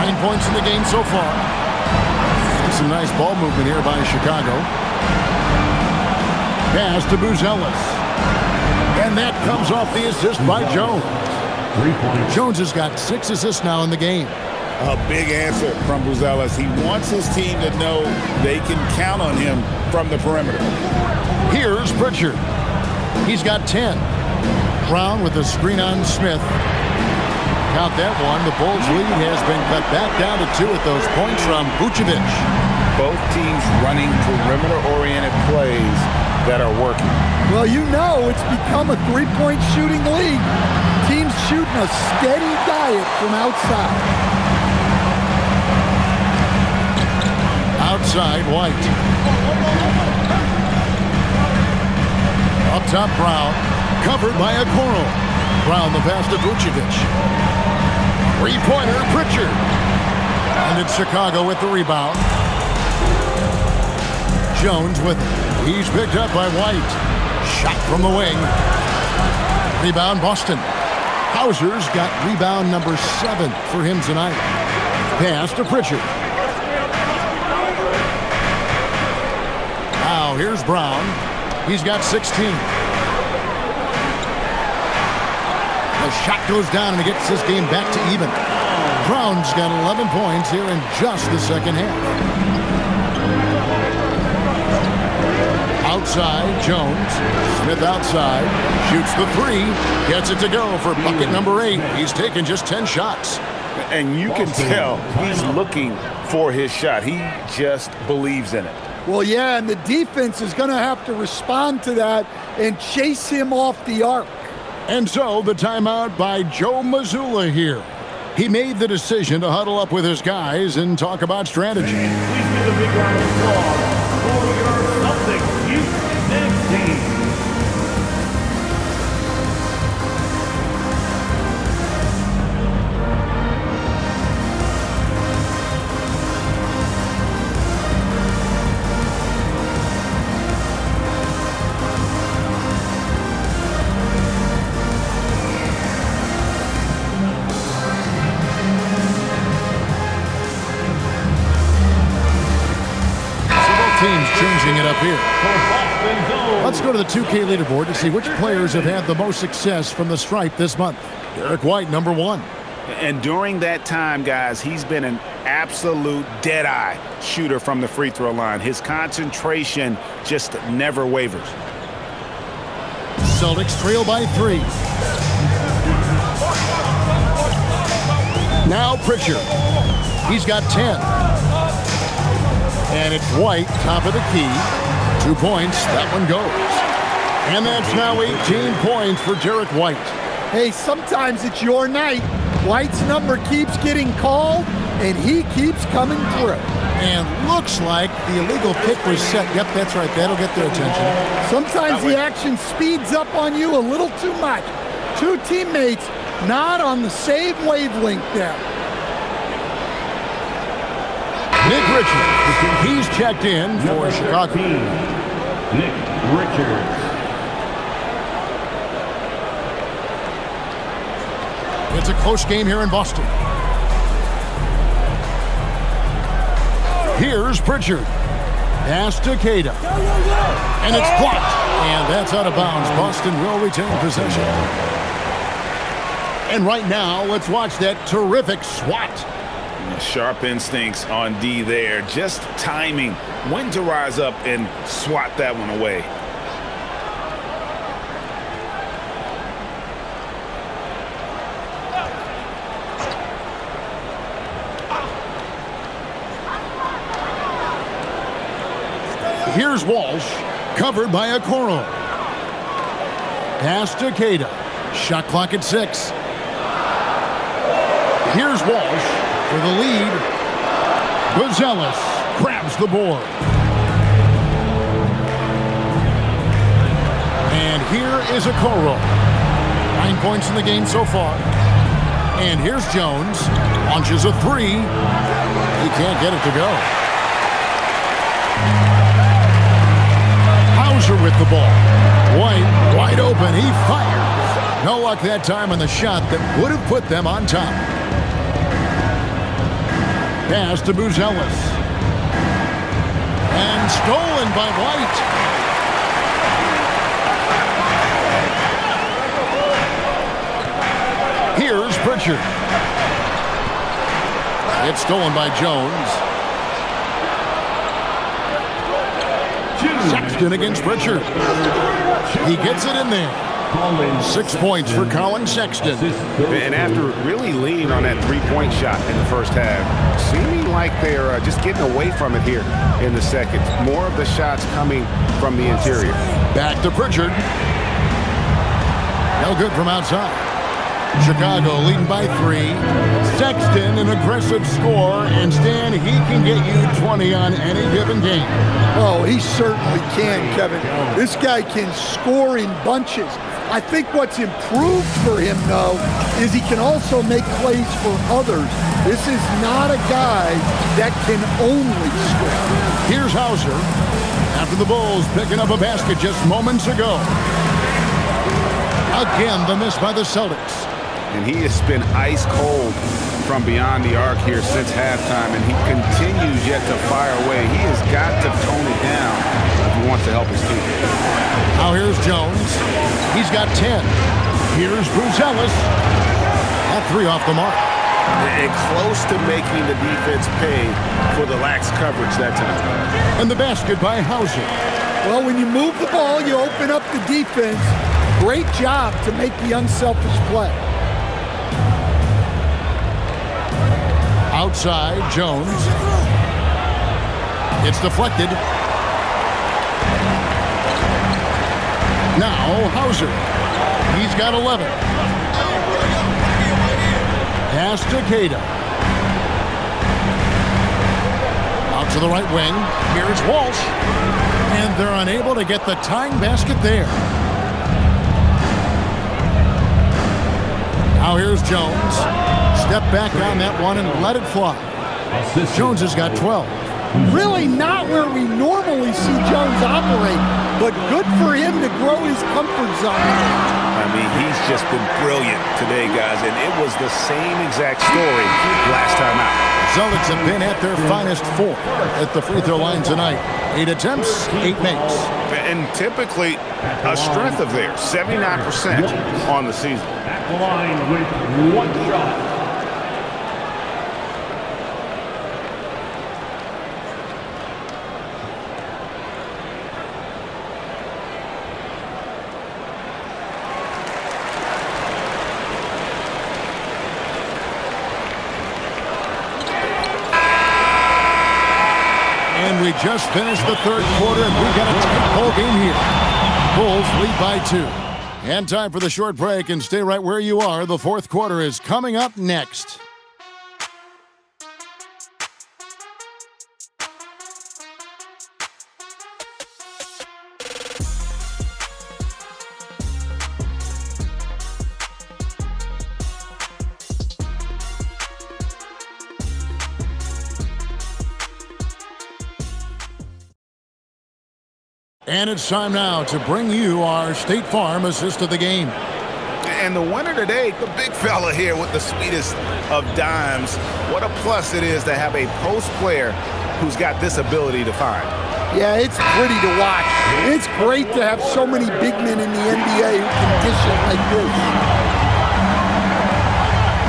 9 points in the game so far. Some nice ball movement here by Chicago. Pass to Buzelis. And that comes off the assist by Jones. Jones has got 6 assists now in the game. A big answer from Buzelis. He wants his team to know they can count on him from the perimeter. Here's Pritchard. He's got 10. Brown with a screen on Smith. Count that one. The Bulls' lead has been cut back down to 2 with those points from Vucevic. Both teams running perimeter-oriented plays that are working. Well, you know it's become a three-point shooting league. Teams shooting a steady diet from outside. Outside, White. Up top, Brown. Covered by Okoro. Brown the pass to Vucevic. Three-pointer, Pritchard. And it's Chicago with the rebound. Jones with it. He's picked up by White. Shot from the wing. Rebound, Boston. Hauser's got rebound number 7 for him tonight. Pass to Pritchard. Now here's Brown. He's got 16. The shot goes down and he gets this game back to even. Brown's got 11 points here in just the second half. Outside, Jones. Smith outside. Shoots the three. Gets it to go for bucket number 8. He's taken just 10 shots. And you can tell he's looking for his shot. He just believes in it. Well, yeah, and the defense is going to have to respond to that and chase him off the arc. And so the timeout by Joe Mazzulla here. He made the decision to huddle up with his guys and talk about strategy. Please give a big round of applause for your Celtics youth next team. Teams changing it up here. Let's go to the 2K leaderboard to see which players have had the most success from the stripe this month. Derek White, number 1. And during that time, guys, he's been an absolute dead-eye shooter from the free throw line. His concentration just never wavers. Celtics trail by 3. Now Pritchard. He's got 10. And it's White, top of the key. 2 points, that one goes. And that's now 18 points for Derek White. Hey, sometimes it's your night. White's number keeps getting called, and he keeps coming through. And looks like the illegal kick was set. Yep, that's right. That'll get their attention. Sometimes the action speeds up on you a little too much. Two teammates not on the same wavelength there. Nick Richards, he's checked in for Chicago. Nick Richards. It's a close game here in Boston. Here's Pritchard. Pass to Cada. And it's blocked. And that's out of bounds. Boston will retain possession. And right now, let's watch that terrific swat. Sharp instincts on D there. Just timing when to rise up and swat that one away. Here's Walsh, covered by Okoro. Pass to Cada. Shot clock at 6. Here's Walsh for the lead. Buzelis grabs the board. And here is Okoro. 9 points in the game so far. And here's Jones. Launches a 3. He can't get it to go. With the ball. White wide open. He fires. No luck that time on the shot that would have put them on top. Pass to Buzelis. And stolen by White. Here's Pritchard. It's stolen by Jones. Sexton against Pritchard. He gets it in there. 6 points for Colin Sexton. And after really leaning on that three-point shot in the first half, seeming like they're just getting away from it here in the second. More of the shots coming from the interior. Back to Pritchard. No good from outside. Chicago leading by 3. Sexton, an aggressive score, and Stan, he can get you 20 on any given game. Oh, he certainly can, Kevin. This guy can score in bunches. I think what's improved for him, though, is he can also make plays for others. This is not a guy that can only score. Here's Hauser. After the Bulls picking up a basket just moments ago. Again, the miss by the Celtics. And he has been ice cold from beyond the arc here since halftime, and he continues yet to fire away. He has got to tone it down if he wants to help his team. Now here's Jones. He's got 10. Here's Buzelis. That 3 off the mark. And close to making the defense pay for the lax coverage that time. And the basket by Hauser. Well, when you move the ball, you open up the defense. Great job to make the unselfish play. Outside, Jones. It's deflected. Now, Hauser. He's got 11. Pass to Cada. Out to the right wing. Here's Walsh. And they're unable to get the tying basket there. Now here's Jones. Step back on that one and let it fly. Jones has got 12. Really not where we normally see Jones operate, but good for him to grow his comfort zone. I mean, he's just been brilliant today, guys, and it was the same exact story last time out. Celtics have been at their finest 4 at the free throw line tonight. 8 attempts, 8 makes. And typically a strength of theirs, 79% on the season. At the line with 1 shot. We just finished the third quarter, and we got a tight ball game here. Bulls lead by 2. And time for the short break, and stay right where you are. The fourth quarter is coming up next. And it's time now to bring you our State Farm assist of the game. And the winner today, the big fella here with the sweetest of dimes. What a plus it is to have a post player who's got this ability to find. Yeah, it's pretty to watch. It's great to have so many big men in the NBA who can dish it like this.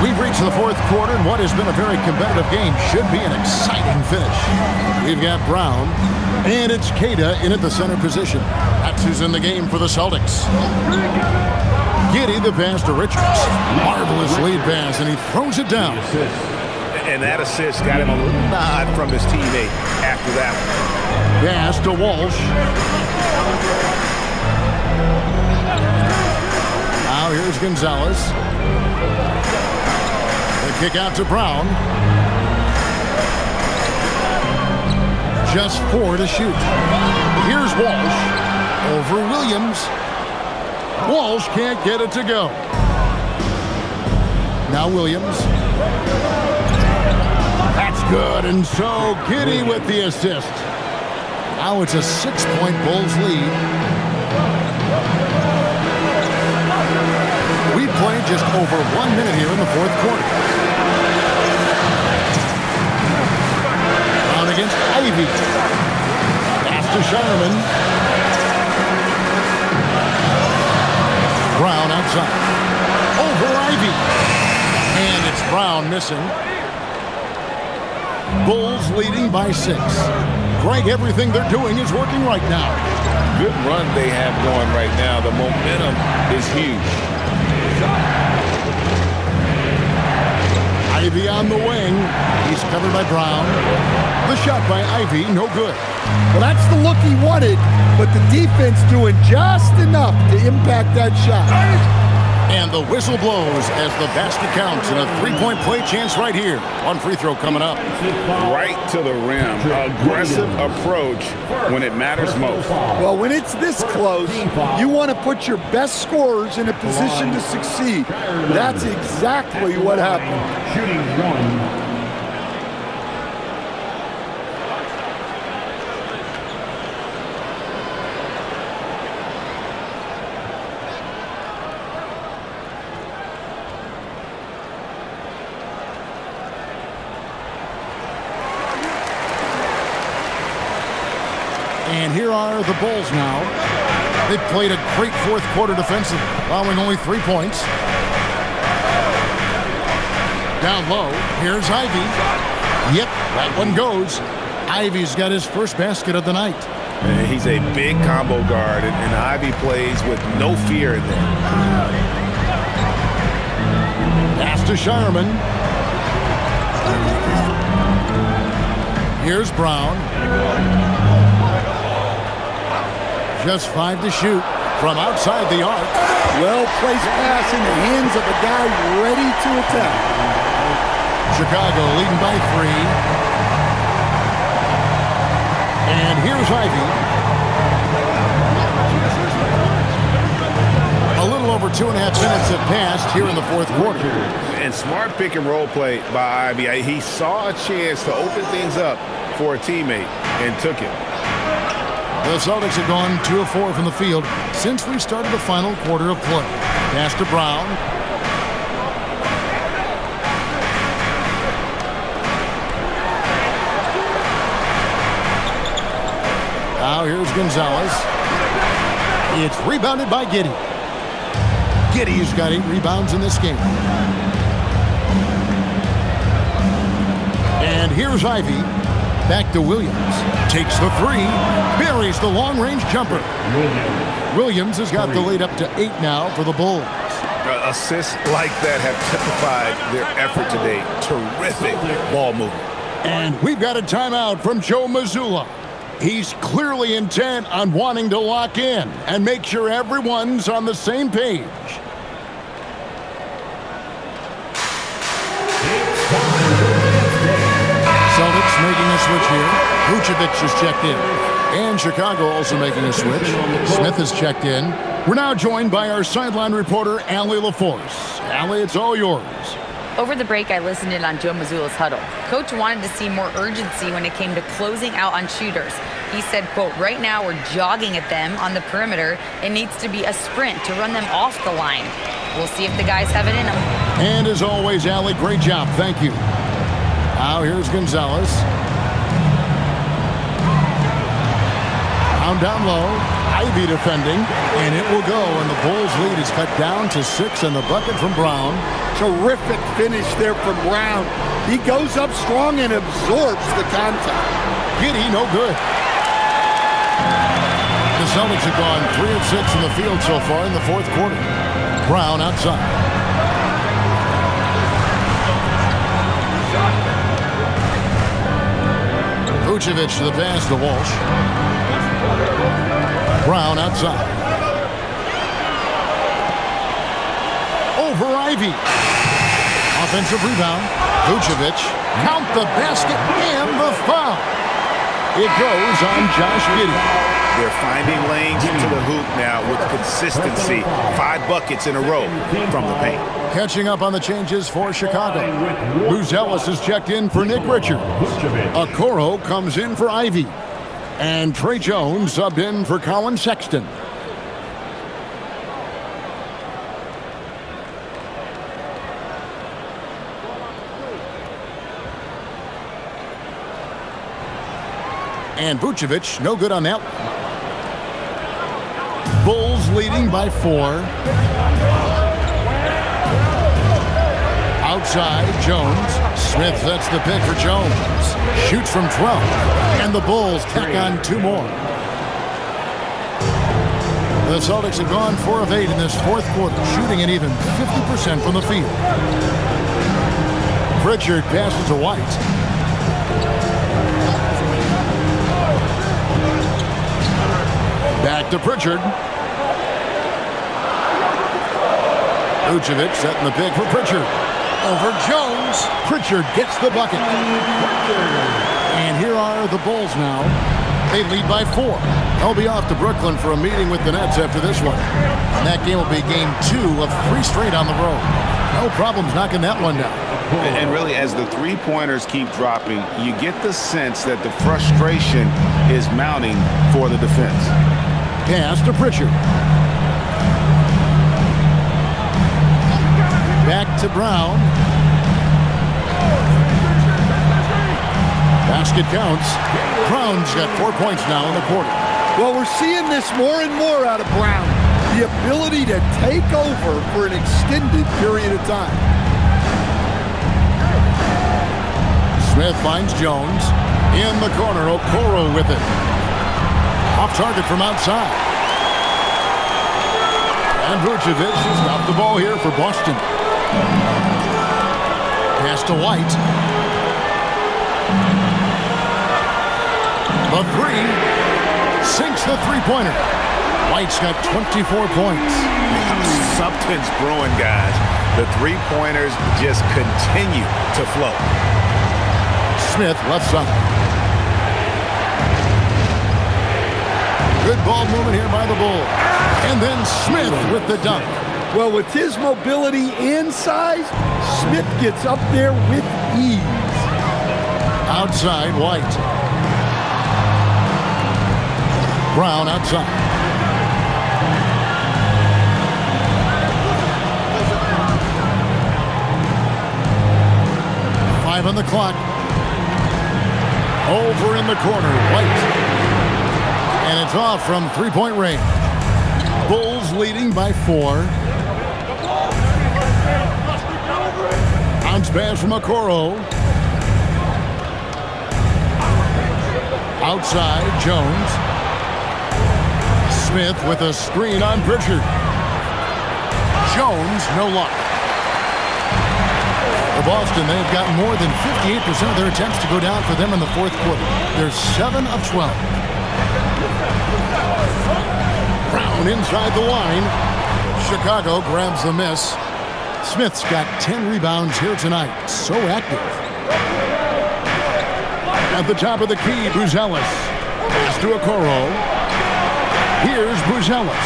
We've reached the fourth quarter, and what has been a very competitive game should be an exciting finish. We've got Brown, and it's Queta in at the center position. That's who's in the game for the Celtics. Giddey the pass to Richards. Marvelous lead pass, and he throws it down. And that assist got him a little nod from his teammate after that one. Pass to Walsh. Now here's Gonzalez. The kick out to Brown. Just 4 to shoot. Here's Walsh over Williams. Walsh can't get it to go. Now Williams. That's good, and so Giddey with the assist. Now it's a 6-point Bulls lead. We played just over 1 minute here in the fourth quarter. Brown against Ivy. Pass to Shireman. Brown outside. Over Ivy. And it's Brown missing. Bulls leading by 6. Greg, everything they're doing is working right now. Good run they have going right now. The momentum is huge. Ivy on the wing. He's covered by Brown. The shot by Ivy, no good. Well, that's the look he wanted, but the defense doing just enough to impact that shot. And the whistle blows as the basket counts, and a 3-point play chance right here. One free throw coming up. Right to the rim. Aggressive approach when it matters most. Well, when it's this close, you want to put your best scorers in a position to succeed. That's exactly what happened. Shooting 1. And here are the Bulls now. They played a great fourth quarter defensively, allowing only 3 points. Down low, here's Ivy. Yep, that one goes. Ivy's got his first basket of the night. And he's a big combo guard, and Ivy plays with no fear in there. Pass to Shireman. Here's Brown. Just 5 to shoot from outside the arc. Well-placed pass in the hands of a guy ready to attack. Chicago leading by 3. And here's Ivy. A little over 2.5 minutes have passed here in the fourth quarter. And smart pick and roll play by Ivy. He saw a chance to open things up for a teammate and took it. The Celtics have gone 2 of 4 from the field since we started the final quarter of play. Pass to Brown. Now here's Gonzalez. It's rebounded by Giddey. Giddey's got 8 rebounds in this game. And here's Ivy. Back to Williams. Takes the 3. Buries the long-range jumper. Williams has got the lead up to 8 now for the Bulls. Assists like that have typified their effort today. Terrific ball movement. And we've got a timeout from Joe Mazzulla. He's clearly intent on wanting to lock in and make sure everyone's on the same page. Celtics making a switch here. Vucevic is checked in. And Chicago also making a switch. Smith is checked in. We're now joined by our sideline reporter, Allie LaForce. Allie, it's all yours. Over the break, I listened in on Joe Mazzulla's huddle. Coach wanted to see more urgency when it came to closing out on shooters. He said, quote, right now we're jogging at them on the perimeter. It needs to be a sprint to run them off the line. We'll see if the guys have it in them. And as always, Allie, great job. Thank you. Now here's Gonzalez. Down low. Ivy defending, and it will go, and the Bulls lead is cut down to 6, and the bucket from Brown. Terrific finish there from Brown. He goes up strong and absorbs the contact. Giddey, no good. The Celtics have gone 3 of 6 in the field so far in the fourth quarter. Brown outside. Vucevic to the pass to Walsh. Brown outside. Over Ivy. Offensive rebound. Vucevic. Count the basket and the foul. It goes on Josh Giddey. They're finding lanes into the hoop now with consistency. 5 buckets in a row from the paint. Catching up on the changes for Chicago. Buzelis is checked in for Nick Richards. Okoro comes in for Ivy. And Trey Jones subbed in for Colin Sexton. And Vucevic, no good on that one. Bulls leading by 4. Outside, Jones. Smith sets the pick for Jones. Shoots from 12. And the Bulls tack on 2 more. The Celtics have gone 4 of 8 in this fourth quarter, shooting an even 50% from the field. Pritchard passes to White. Back to Pritchard. Vucevic setting the pick for Pritchard. Over Jones. Pritchard gets the bucket. And here are the Bulls now. They lead by 4. They'll be off to Brooklyn for a meeting with the Nets after this one. And that game will be game 2 of 3 straight on the road. No problems knocking that one down. And really, as the three-pointers keep dropping, you get the sense that the frustration is mounting for the defense. Pass to Pritchard. Back to Brown. Basket counts. Brown's got 4 points now in the quarter. Well, we're seeing this more and more out of Brown. The ability to take over for an extended period of time. Smith finds Jones. In the corner, Okoro with it. Off target from outside. And Vucevic has got the ball here for Boston. Pass to White. The 3 sinks the three-pointer. White's got 24 points. Something's brewing, guys. The three-pointers just continue to flow. Smith left side. Good ball movement here by the Bulls. And then Smith with the dunk. Well, with his mobility and size, Smith gets up there with ease. Outside, White. Brown outside. Five on the clock. Over in the corner, White. And it's off from three-point range. Bulls leading by 4. Bounce pass from Okoro. Outside, Jones. Smith with a screen on Pritchard. Jones, no luck. For Boston, they've gotten more than 58% of their attempts to go down for them in the fourth quarter. They're 7 of 12. Brown inside the line. Chicago grabs the miss. Smith's got 10 rebounds here tonight. So active. At the top of the key, Buzelis. Pass to Okoro. Here's Buzelis.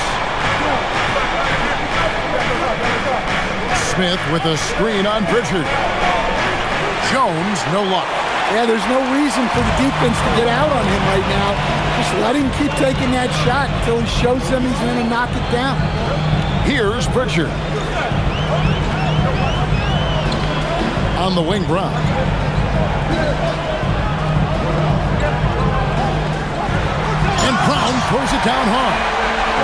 Smith with a screen on Pritchard. Jones, no luck. Yeah, there's no reason for the defense to get out on him right now. Just let him keep taking that shot until he shows them he's going to knock it down. Here's Pritchard. On the wing, Brown. And Brown throws it down hard.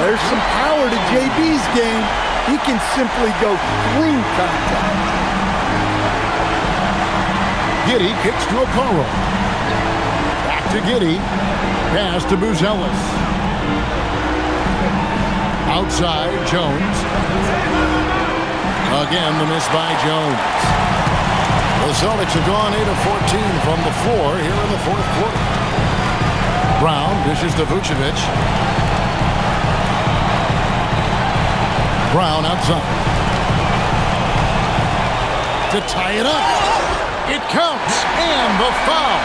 There's some power to JB's game. He can simply go through contact. Giddey kicks to Okoro. Back to Giddey. Pass to Buzelis. Outside, Jones. Again, the miss by Jones. The Celtics have gone 8 of 14 from the floor here in the fourth quarter. Brown dishes to Vucevic. Brown outside. To tie it up. It counts, and the foul.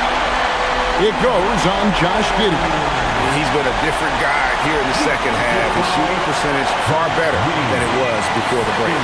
It goes on Josh Giddey. He's been a different guy here in the second half. His shooting percentage far better than it was before the break.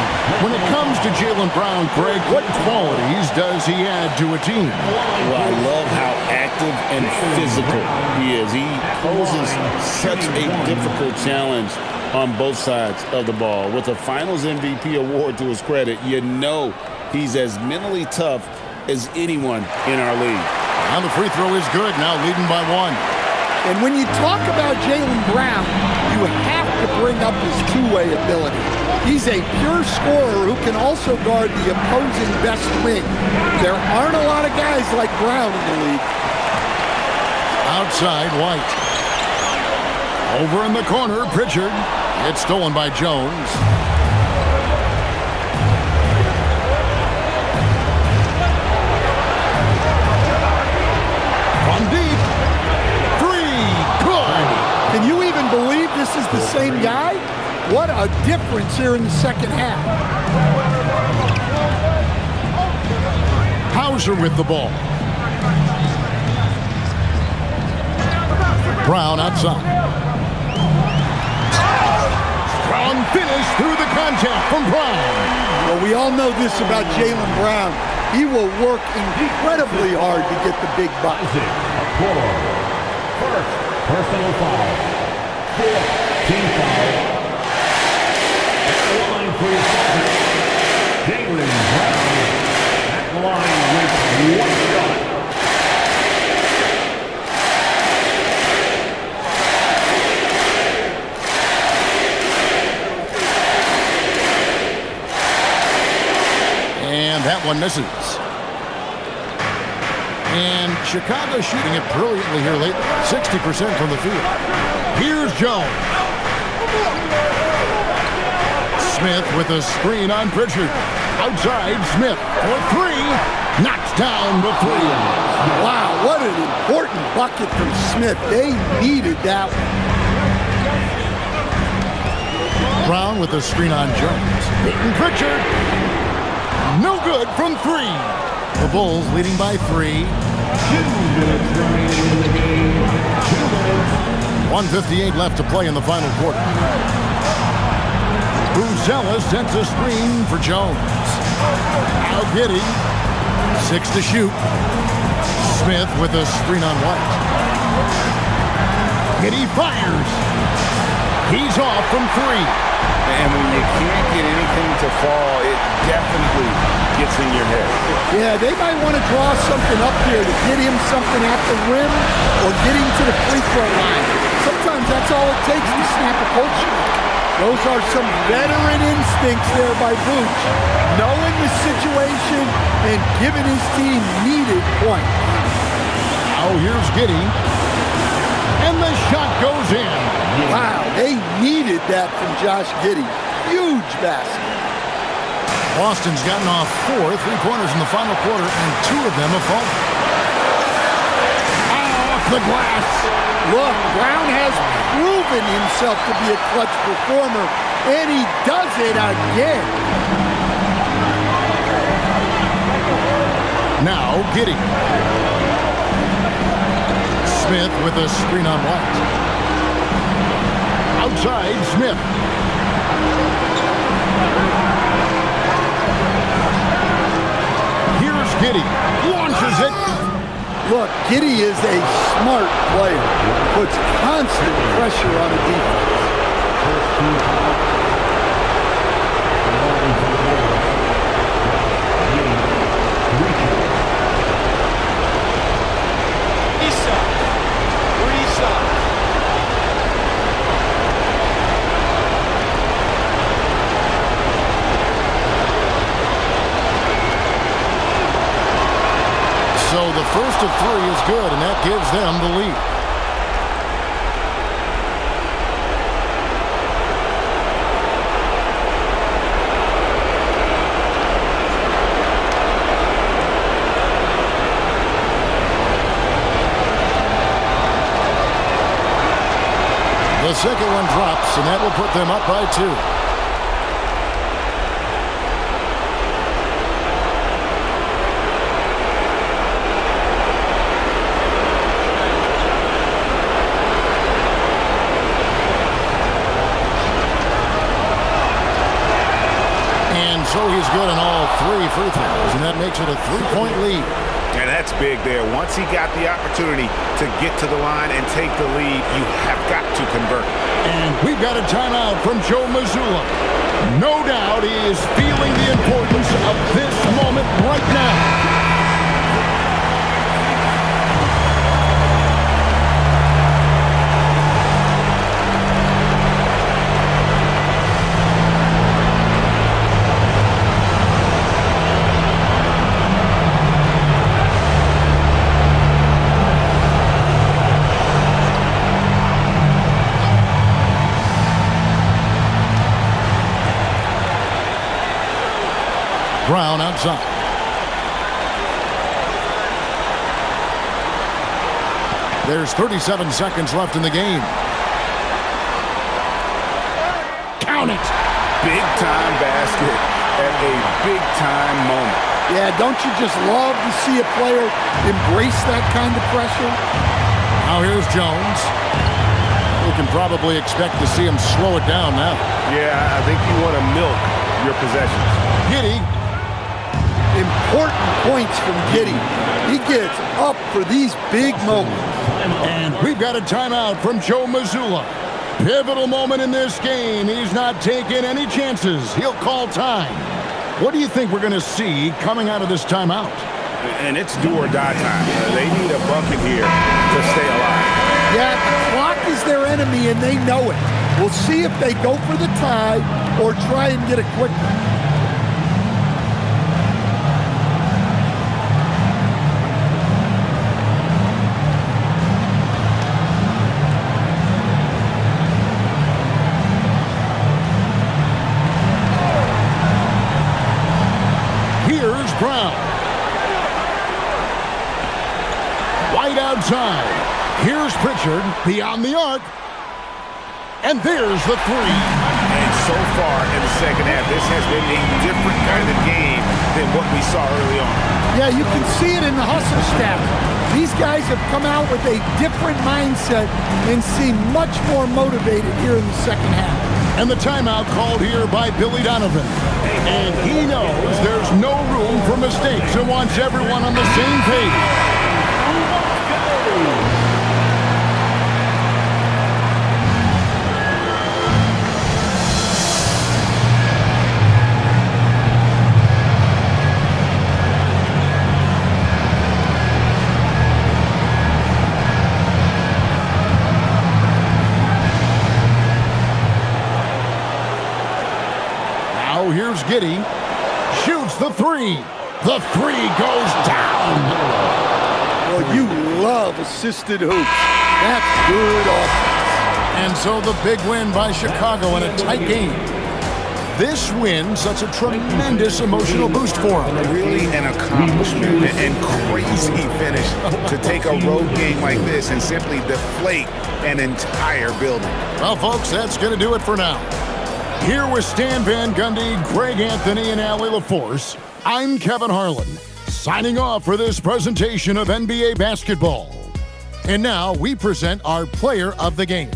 When it comes to Jaylen Brown, Greg, what qualities does he add to a team? Well, I love how active and physical he is. He poses such a difficult challenge on both sides of the ball. With a Finals MVP award to his credit, you know he's as mentally tough as anyone in our league. And the free throw is good, now leading by 1. And when you talk about Jaylen Brown, you have to bring up his two-way ability. He's a pure scorer who can also guard the opposing best wing. There aren't a lot of guys like Brown in the league. Outside, White. Over in the corner, Pritchard. It's stolen by Jones. From deep. 3. Good. Can you even believe this is the same guy? What a difference here in the second half. Hauser with the ball. Brown outside. Strong finish through the contact from Brown. Well, we all know this about Jaylen Brown. He will work incredibly hard to get the big bucks. First personal foul. 4th team foul. At the line for your Celtics, Jaylen Brown. At the line with 1 shot. And that one misses. And Chicago shooting it brilliantly here lately. 60% from the field. Here's Jones. Smith with a screen on Pritchard. Outside, Smith for 3. Knocks down the 3. Wow, what an important bucket from Smith. They needed that one. Brown with a screen on Jones. Beating Pritchard. No good from 3. The Bulls leading by 3. 1:58 left to play in the final quarter. Buzelis sends a screen for Jones. Now Giddey. 6 to shoot. Smith with a screen on White. Giddey fires. He's off from 3. And when you can't get anything to fall, it definitely gets in your head. Yeah, they might want to draw something up here to get him something at the rim or get him to the free throw line. Sometimes that's all it takes to snap a culture. Those are some veteran instincts there by Booch, knowing the situation and giving his team needed points. Now here's Giddey. And the shot goes in. Wow, they needed that from Josh Giddey. Huge basket. Boston's gotten off 4 3-pointers in the final quarter, and 2 of them have fallen. Off the glass. Look, Brown has proven himself to be a clutch performer, and he does it again. Now, Giddey. Smith with a screen on White. Outside, Smith. Here's Giddey. Launches it. Look, Giddey is a smart player. Puts constant pressure on a defense. So the first of three is good, and that gives them the lead. The second one drops, and that will put them up by 2. So he's good on all 3 free throws, and that makes it a 3-point lead. And that's big there. Once he got the opportunity to get to the line and take the lead, you have got to convert. And we've got a timeout from Joe Mazzulla. No doubt he is feeling the importance of this moment right now. Brown outside. There's 37 seconds left in the game. Count it. Big-time basket at a big-time moment. Yeah, don't you just love to see a player embrace that kind of pressure? Now here's Jones. We can probably expect to see him slow it down now. Yeah, I think you want to milk your possessions. Giddey. Important points from Giddey. He gets up for these big moments. And we've got a timeout from Joe Mazzulla. Pivotal moment in this game. He's not taking any chances. He'll call time. What do you think we're going to see coming out of this timeout? And it's do or die time. They need a bucket here to stay alive. Yeah, the clock is their enemy, and they know it. We'll see if they go for the tie or try and get a quick one. Brown. White outside. Here's Pritchard beyond the arc. And there's the 3. And so far in the second half, this has been a different kind of game than what we saw early on. Yeah, you can see it in the hustle stat. These guys have come out with a different mindset and seem much more motivated here in the second half. And the timeout called here by Billy Donovan. And he knows there's no room for mistakes and wants everyone on the same page. Here's Giddey. Shoots the 3. The 3 goes down. Well, you love assisted hoops. That's good offense. And so the big win by Chicago in a tight game. This win sets a tremendous emotional boost for him. Really an accomplishment and crazy finish to take a road game like this and simply deflate an entire building. Well, folks, that's going to do it for now. Here with Stan Van Gundy, Greg Anthony, and Allie LaForce, I'm Kevin Harlan, signing off for this presentation of NBA basketball. And now we present our player of the game.